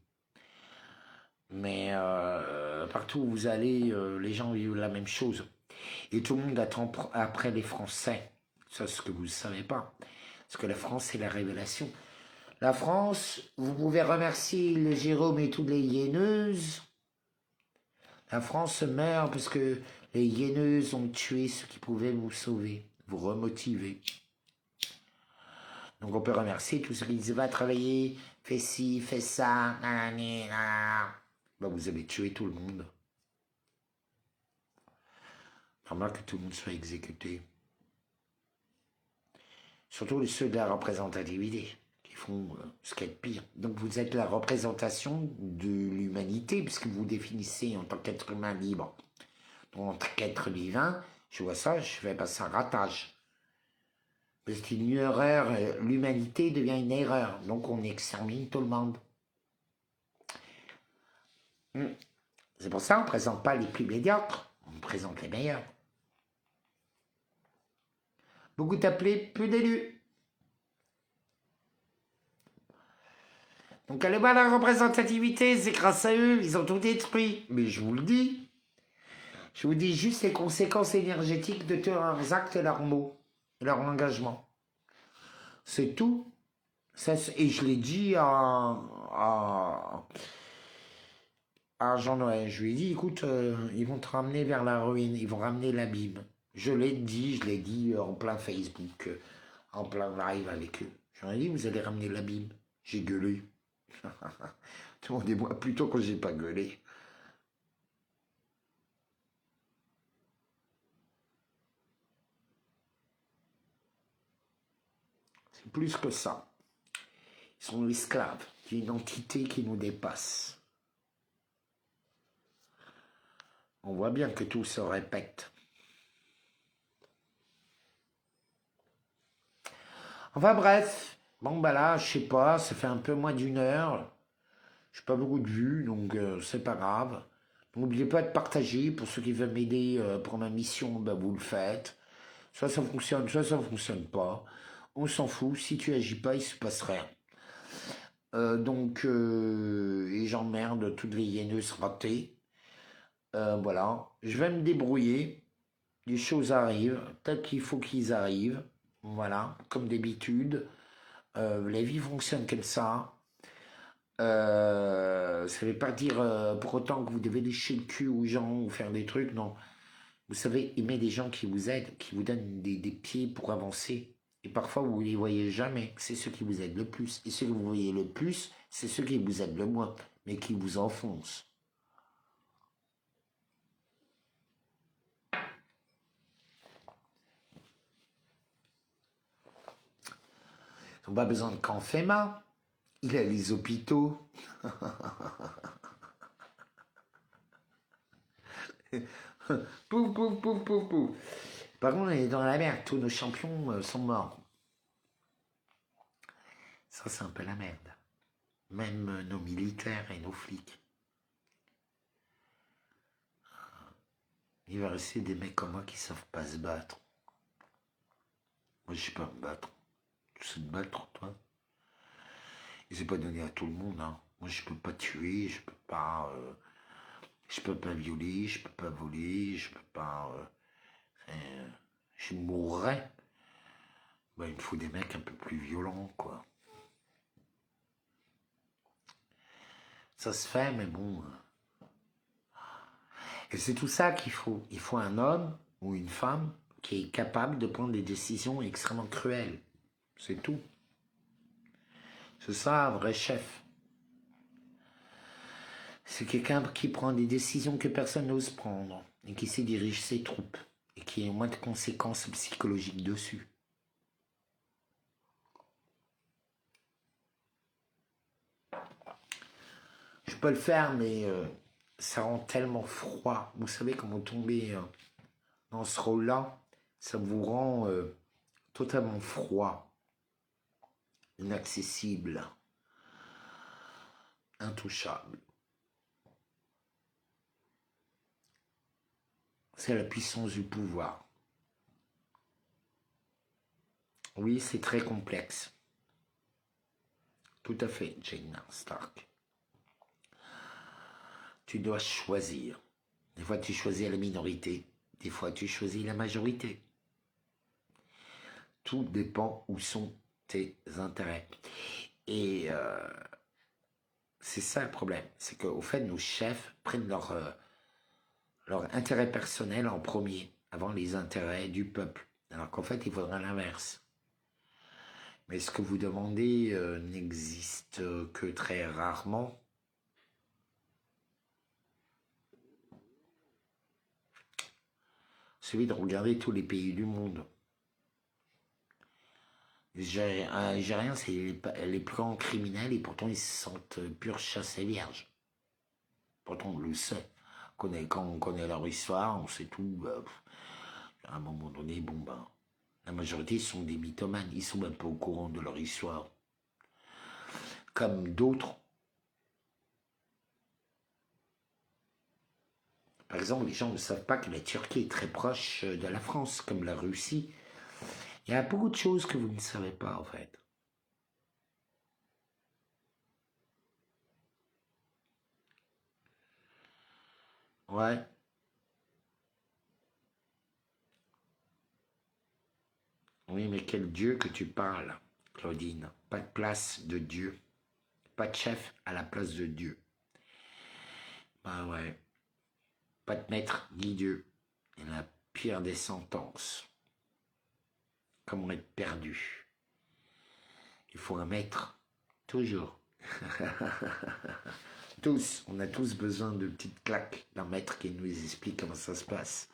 Mais partout où vous allez, les gens vivent la même chose. Et tout le monde attend après les Français. Ça, c'est ce que vous ne savez pas. Parce que la France, c'est la révélation. La France, vous pouvez remercier le Jérôme et toutes les hyéneuses. La France meurt parce que les hyéneuses ont tué ceux qui pouvaient vous sauver, vous remotiver. Donc on peut remercier tous ceux qui disent va travailler, fais ci, fais ça, nanani, nanana. Ben, vous avez tué tout le monde. Normal que tout le monde soit exécuté. Surtout ceux de la représentativité, qui font ce qu'il y a de pire. Donc vous êtes la représentation de l'humanité, puisque vous vous définissez en tant qu'être humain libre. Donc en tant qu'être divin, je vois ça, je fais passer un ratage. Parce qu'une erreur, l'humanité devient une erreur. Donc on extermine tout le monde. C'est pour ça qu'on ne présente pas les plus médiocres, on présente les meilleurs. Beaucoup d'appelés, peu d'élus. Donc allez voir la représentativité, c'est grâce à eux, ils ont tout détruit. Mais je vous le dis. Je vous dis juste les conséquences énergétiques de tous leurs actes et leurs mots, et leur engagement. C'est tout. Ça, et je l'ai dit à Jean-Noël. Je lui ai dit, écoute, ils vont te ramener vers la ruine, ils vont ramener l'abîme. Je l'ai dit en plein Facebook, en plein live avec eux. Je leur ai dit, vous allez ramener l'abîme. J'ai gueulé. Demandez-moi plutôt que j'ai pas gueulé. C'est plus que ça. Ils sont esclaves d'une entité qui nous dépasse. On voit bien que tout se répète. Enfin bref, bon bah là, je sais pas, ça fait un peu moins d'une heure. Je n'ai pas beaucoup de vues, donc c'est pas grave. N'oubliez pas de partager. Pour ceux qui veulent m'aider pour ma mission, bah, vous le faites. Soit ça fonctionne, soit ça ne fonctionne pas. On s'en fout. Si tu agis pas, il se passe rien. Et j'emmerde toutes les hyéneuses ratées. Voilà. Je vais me débrouiller. Les choses arrivent. Peut-être qu'il faut qu'ils arrivent. Voilà. Comme d'habitude. La vie fonctionne comme ça. Ça ne veut pas dire pour autant que vous devez lécher le cul aux gens ou faire des trucs, non. Vous savez, aimer des gens qui vous aident, qui vous donnent des pieds pour avancer. Et parfois, vous ne les voyez jamais. C'est ceux qui vous aident le plus. Et ceux que vous voyez le plus, c'est ceux qui vous aident le moins, mais qui vous enfoncent. Ils n'ont pas besoin de camp FEMA. Il a les hôpitaux. Pouf, pouf, pouf, pouf, pouf. Par contre, on est dans la merde. Tous nos champions sont morts. Ça, c'est un peu la merde. Même nos militaires et nos flics. Il va rester des mecs comme moi qui savent pas se battre. Moi, je sais pas me battre. Tu sais te battre, toi? Et c'est pas donné à tout le monde, hein. Moi, je peux pas tuer, je peux pas violer, je peux pas voler, je peux pas... je mourrais. Ben, il me faut des mecs un peu plus violents, quoi. Ça se fait, mais bon... Et c'est tout ça qu'il faut. Il faut un homme ou une femme qui est capable de prendre des décisions extrêmement cruelles. C'est tout. C'est ça un vrai chef. C'est quelqu'un qui prend des décisions que personne n'ose prendre et qui sait diriger ses troupes et qui a moins de conséquences psychologiques dessus. Je peux le faire, mais ça rend tellement froid. Vous savez comment tomber dans ce rôle-là, ça vous rend totalement froid, inaccessible, intouchable. C'est la puissance du pouvoir. Oui, c'est très complexe. Tout à fait, Jane Stark. Tu dois choisir. Des fois, tu choisis la minorité. Des fois, tu choisis la majorité. Tout dépend où sont tes intérêts. Et c'est ça le problème. C'est qu'au fait, nos chefs prennent leur intérêt personnel en premier, avant les intérêts du peuple. Alors qu'en fait, il faudrait l'inverse. Mais ce que vous demandez n'existe que très rarement. Celui de regarder tous les pays du monde. Les Algériens, c'est les plus grands criminels et pourtant ils se sentent pure chasse et vierge. Pourtant on le sait. Quand on connaît leur histoire, on sait tout. À un moment donné, bon ben, la majorité sont des mythomanes. Ils sont même pas au courant de leur histoire. Comme d'autres. Par exemple, les gens ne savent pas que la Turquie est très proche de la France, comme la Russie. Il y a beaucoup de choses que vous ne savez pas, en fait. Ouais. Oui, mais quel Dieu que tu parles, Claudine. Pas de place de Dieu. Pas de chef à la place de Dieu. Ben ouais. Pas de maître ni Dieu. Et la pire des sentences. Comment être perdu. Il faut un maître. Toujours. Tous. On a tous besoin de petites claques d'un maître qui nous explique comment ça se passe.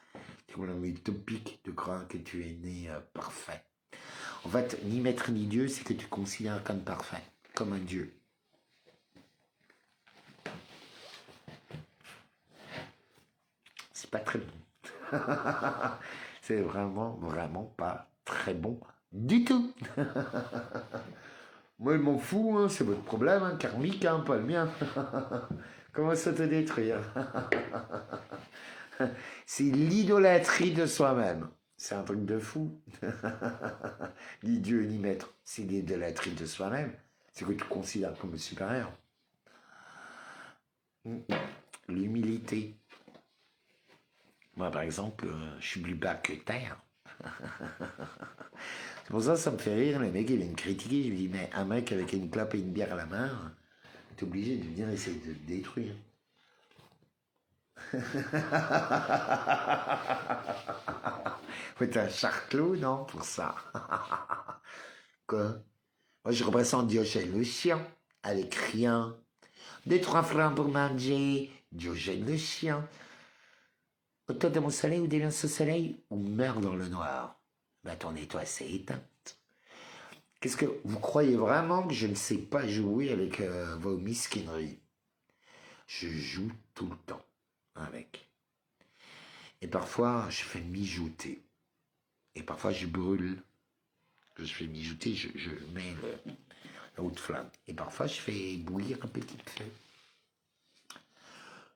C'est complètement utopique de croire que tu es né parfait. En fait, ni maître ni Dieu, c'est que tu considères comme parfait. Comme un Dieu. C'est pas très bon. C'est vraiment, vraiment pas très bon du tout. Moi, je m'en fous, hein, c'est votre problème, hein, karmique, hein, pas le mien. Comment ça te détruire? C'est l'idolâtrie de soi-même. C'est un truc de fou. Ni Dieu ni maître. C'est l'idolâtrie de soi-même. C'est que tu considères comme supérieur. L'humilité. Moi, par exemple, je suis plus bas que terre. C'est pour ça que ça me fait rire. Les mecs, ils viennent me critiquer. Je lui dis, mais un mec avec une clope et une bière à la main, t'es obligé de venir essayer de le détruire. Faut être un charclot, non, pour ça. Quoi? Moi, je représente Diogène le chien, avec rien. 2-3 francs pour manger, Diogène le chien. Autour de mon soleil ou des lances au soleil, ou meurs dans le noir. Ben, ton étoile s'est éteinte. Qu'est-ce que vous croyez vraiment que je ne sais pas jouer avec vos mesquineries? Je joue tout le temps avec. Et parfois, je fais mijoter. Et parfois, je brûle. Je fais mijoter, je mets la haute flamme. Et parfois, je fais bouillir un petit peu.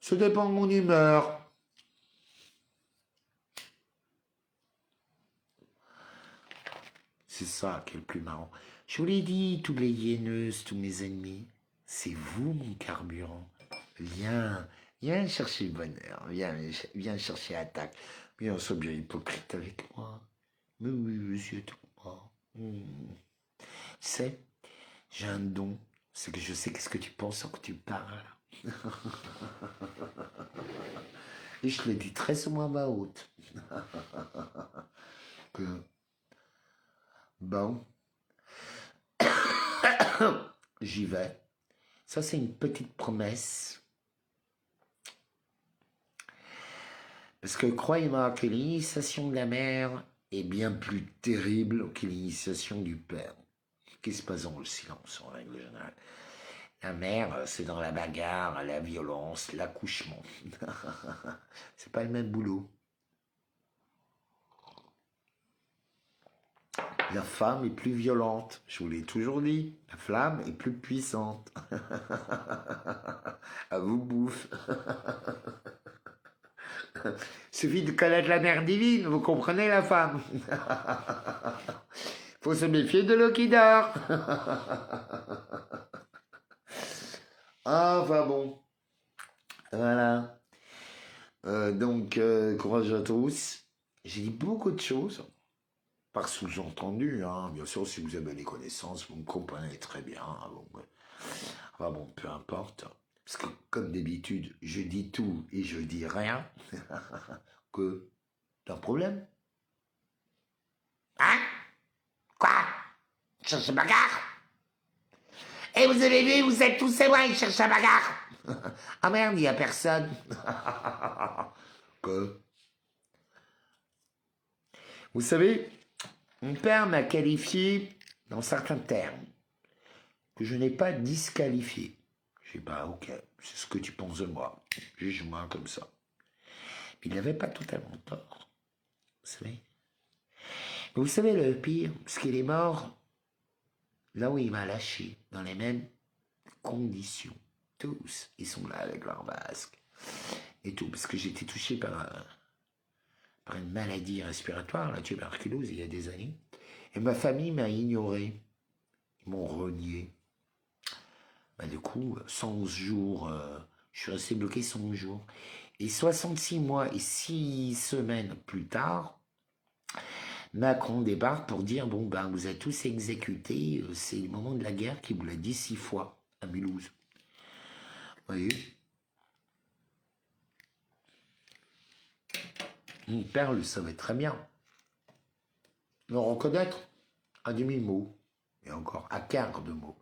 Ça dépend de mon humeur. C'est ça qui est le plus marrant. Je vous l'ai dit, toutes les hyéneuses, tous mes ennemis, c'est vous mon carburant. Viens, viens chercher le bonheur, viens chercher l'attaque. Viens, sois bien hypocrite avec moi. Mais oui, monsieur, toi. Tu sais, j'ai un don, c'est que je sais qu'est-ce que tu penses quand tu parles. Et je le dis très souvent à ma haute. Que, bon, j'y vais. Ça, c'est une petite promesse. Parce que croyez-moi que l'initiation de la mère est bien plus terrible que l'initiation du père. Qui se passe dans le silence en règle générale. La mère, c'est dans la bagarre, la violence, l'accouchement. C'est pas le même boulot. La femme est plus violente, je vous l'ai toujours dit. La flamme est plus puissante. À vous bouffe. Suffit de connaître la mère divine, vous comprenez la femme. Faut se méfier de l'eau qui dort. Enfin bon. Voilà. Donc, courage à tous. J'ai dit beaucoup de choses. Par sous-entendu, hein. Bien sûr, si vous avez les connaissances, vous me comprenez très bien. Hein. Bon, ouais. Enfin bon, peu importe. Parce que, comme d'habitude, je dis tout et je dis rien. Que, t'as un problème? Hein? Quoi? Cherche bagarre? Et vous avez vu, vous êtes tous loin, ils cherchent la bagarre. Ah merde, il n'y a personne. Que? Vous savez, mon père m'a qualifié dans certains termes que je n'ai pas disqualifié. Je dis, bah ok, c'est ce que tu penses de moi. Juge-moi comme ça. Mais il n'avait pas totalement tort. Vous savez? Mais vous savez le pire, parce qu'il est mort là où il m'a lâché, dans les mêmes conditions. Tous, ils sont là avec leur masque. Et tout, parce que j'ai été touché par une maladie respiratoire, la tuberculose, il y a des années. Et ma famille m'a ignoré. Ils m'ont renié. Bah, du coup, 111 jours, je suis resté bloqué 111 jours. Et 66 mois et 6 semaines plus tard, Macron débarque pour dire, bon, ben, vous êtes tous exécutés, c'est le moment de la guerre qui vous l'a dit 6 fois à Mulhouse. Vous voyez? Mon père le savait très bien. Le reconnaître à demi-mot, et encore à quart de mot.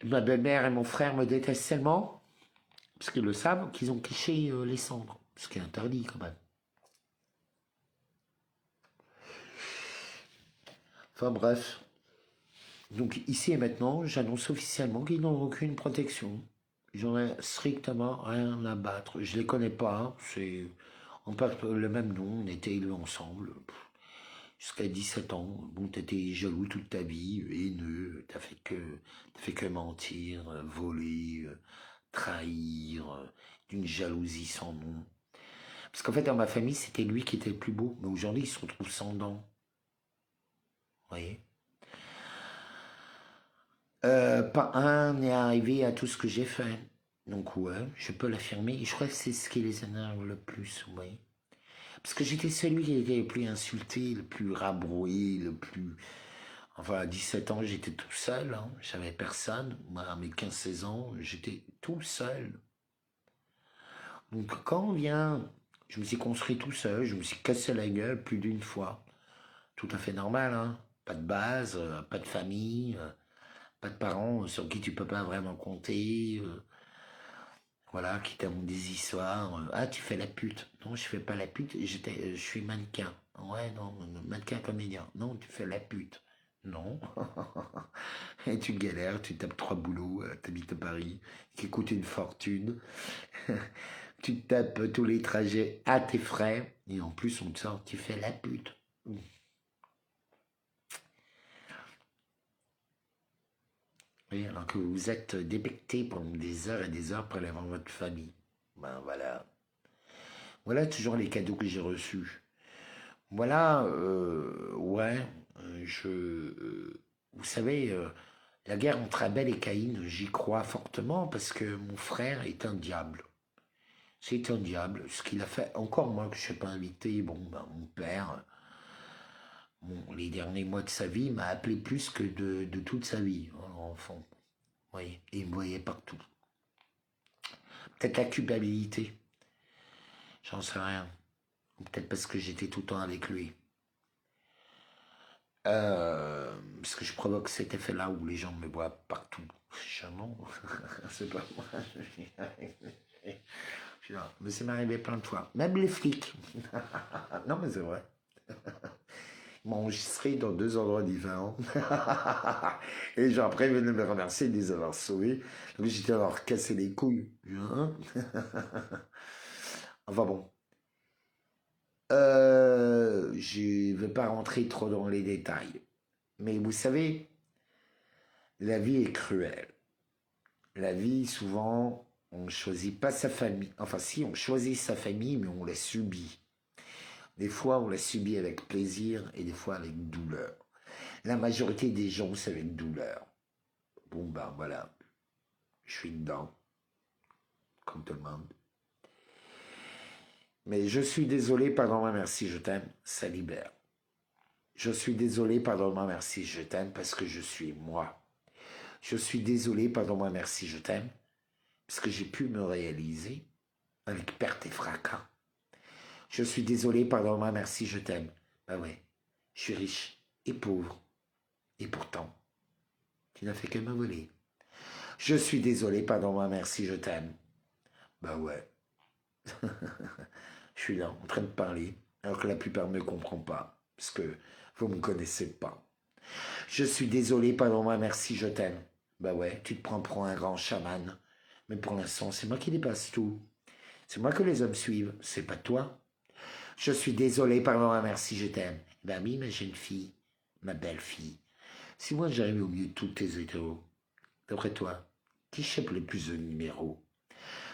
Ma belle-mère et mon frère me détestent tellement, parce qu'ils le savent, qu'ils ont caché les cendres, ce qui est interdit quand même. Enfin bref. Donc ici et maintenant, j'annonce officiellement qu'ils n'ont aucune protection. J'en ai strictement rien à battre. Je les connais pas, on porte le même nom, on était élevés ensemble. Jusqu'à 17 ans, bon, t'étais jaloux toute ta vie, haineux, t'as fait que mentir, voler, trahir, d'une jalousie sans nom. Parce qu'en fait, dans ma famille, c'était lui qui était le plus beau, mais aujourd'hui, il se retrouve sans dents. Vous voyez? Pas un n'est arrivé à tout ce que j'ai fait. Donc ouais, je peux l'affirmer. Et je crois que c'est ce qui les énerve le plus, vous voyez. Parce que j'étais celui qui était le plus insulté, le plus rabroué, le plus... Enfin, à 17 ans, j'étais tout seul, hein. J'avais personne. Moi, à mes 15-16 ans, j'étais tout seul. Donc, quand on vient, je me suis construit tout seul, je me suis cassé la gueule plus d'une fois. Tout à fait normal, hein. Pas de base, pas de famille, pas de parents sur qui tu peux pas vraiment compter. Voilà, qui t'ont des histoires. Ah, tu fais la pute. Non, je fais pas la pute, je suis mannequin. Ouais, non, mannequin comédien. Non, tu fais la pute. Non. Et tu galères, tu tapes 3 boulots, t'habites à Paris, qui coûtent une fortune. Tu tapes tous les trajets à tes frais, et en plus on te sort, tu fais la pute. Oui, alors que vous êtes débecté pendant des heures et des heures prélevant votre famille. Ben voilà. Voilà toujours les cadeaux que j'ai reçus. Voilà, ouais, vous savez, la guerre entre Abel et Caïn, j'y crois fortement parce que mon frère est un diable. C'est un diable. Ce qu'il a fait, encore moi que je ne suis pas invité, bon, ben, mon père, les derniers mois de sa vie, m'a appelé plus que de toute sa vie, hein, enfant. Vous voyez, et il me voyait partout. Peut-être la culpabilité, j'en sais rien. Ou peut-être parce que j'étais tout le temps avec lui. Parce que je provoque cet effet-là où les gens me voient partout. Non, c'est pas moi. Mais c'est m'arrivé plein de fois. Même les flics. Non, mais c'est vrai. Ils m'ont enregistré dans 2 endroits différents. Et genre après, ils venaient me remercier de les avoir sauvés. Donc j'étais à leur casser les couilles. Hein. Enfin bon. Je ne vais pas rentrer trop dans les détails. Mais vous savez, la vie est cruelle. La vie, souvent, on ne choisit pas sa famille. Enfin, si, on choisit sa famille, mais on la subit. Des fois, on la subit avec plaisir et des fois avec douleur. La majorité des gens, c'est avec douleur. Bon, ben voilà, je suis dedans, comme tout le monde. Mais je suis désolé, pardon-moi, merci, je t'aime, ça libère. Je suis désolé, pardon-moi, merci, je t'aime, parce que je suis moi. Je suis désolé, pardon-moi, merci, je t'aime, parce que j'ai pu me réaliser avec perte et fracas. Je suis désolé, pardon-moi, merci, je t'aime. Ben ouais, je suis riche et pauvre. Et pourtant, tu n'as fait que me voler. Je suis désolé, pardon-moi, merci, je t'aime. Ben ouais. Je suis là, en train de parler, alors que la plupart ne me comprennent pas, parce que vous ne me connaissez pas. Je suis désolé, pardon-moi, merci, je t'aime. Ben ouais, tu te prends pour un grand chaman. Mais pour l'instant, c'est moi qui dépasse tout. C'est moi que les hommes suivent, c'est pas toi. Je suis désolé, pardon-moi, merci, je t'aime. Ben oui, ma jeune fille, ma belle fille. Si moi j'arrive au milieu de tous tes hétéros, d'après toi, qui chope le plus de numéros?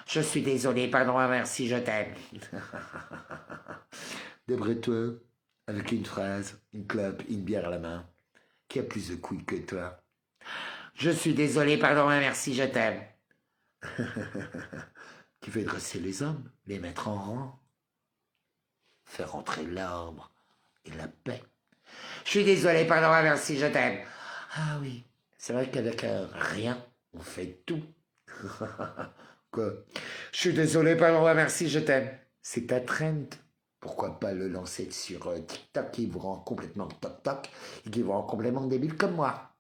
Je suis désolé, pardon-moi, merci, je t'aime. D'après toi, avec une phrase, une clope, une bière à la main, qui a plus de couilles que toi? Je suis désolé, pardon-moi, merci, je t'aime. Qui fait dresser les hommes, les mettre en rang, faire entrer l'ordre et la paix. Je suis désolé, pardon-moi, merci, je t'aime. Ah oui, c'est vrai qu'avec rien, on fait tout. Quoi? Je suis désolé, pardon, merci, je t'aime. C'est ta trend. Pourquoi pas le lancer sur TikTok qui vous rend complètement toc-toc et qui vous rend complètement débile comme moi.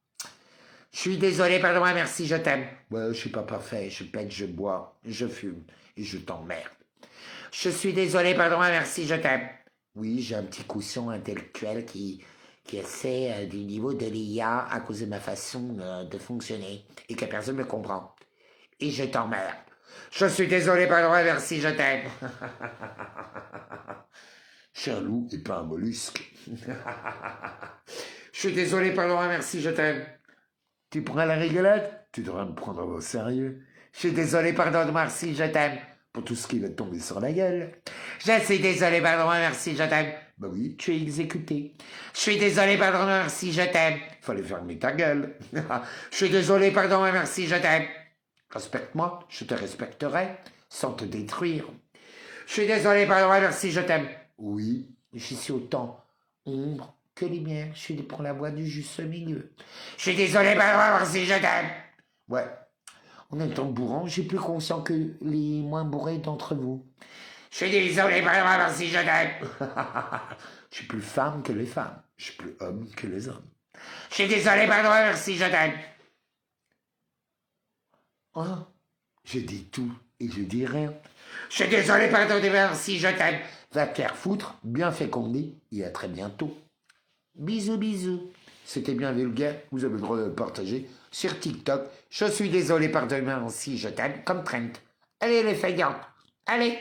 Je suis désolé, pardon, merci, je t'aime. Ouais, je suis pas parfait, je pète, je bois, je fume et je t'emmerde. Je suis désolé, pardon, merci, je t'aime. Oui, j'ai un petit quotient intellectuel qui essaie du niveau de l'IA à cause de ma façon de fonctionner et que personne ne me comprend. Et je t'emmerde. Je suis désolé, pardon, merci, je t'aime. Je suis un loup et pas un mollusque. Je suis désolé, pardon, merci, je t'aime. Tu prends la rigolade? Tu devrais me prendre au sérieux. Je suis désolé, pardon, merci, je t'aime. Pour tout ce qui va te tomber sur la gueule. Je suis désolé, pardon, merci, je t'aime. Bah oui, tu es exécuté. Je suis désolé, pardon, merci, je t'aime. Fallait fermer ta gueule. Je suis désolé, pardon, merci, je t'aime. Respecte-moi, je te respecterai, sans te détruire. Je suis désolé, pardon, merci, je t'aime. Oui, je suis autant ombre que lumière, je suis pour la voie du juste milieu. Je suis désolé, pardon, merci, je t'aime. Ouais, en étant bourrant, j'ai plus conscient que les moins bourrés d'entre vous. Je suis désolé, pardon, merci, je t'aime. Je suis plus femme que les femmes, je suis plus homme que les hommes. Je suis désolé, pardon, merci, je t'aime. Oh, je dis tout et je dis rien. Je suis désolé, pardon, merci, je t'aime. Va te faire foutre, bien fécondé, et à très bientôt. Bisous, bisous. C'était bien vulgaire, vous avez le droit de le partager sur TikTok. Je suis désolé, pardon-moi aussi, je t'aime, comme Trent. Allez les feignants, allez.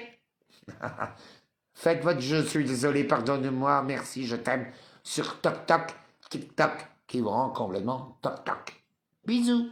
Faites votre je suis désolé, pardonne-moi, merci, je t'aime sur TikTok, qui vous rend complètement toc-toc. Bisous.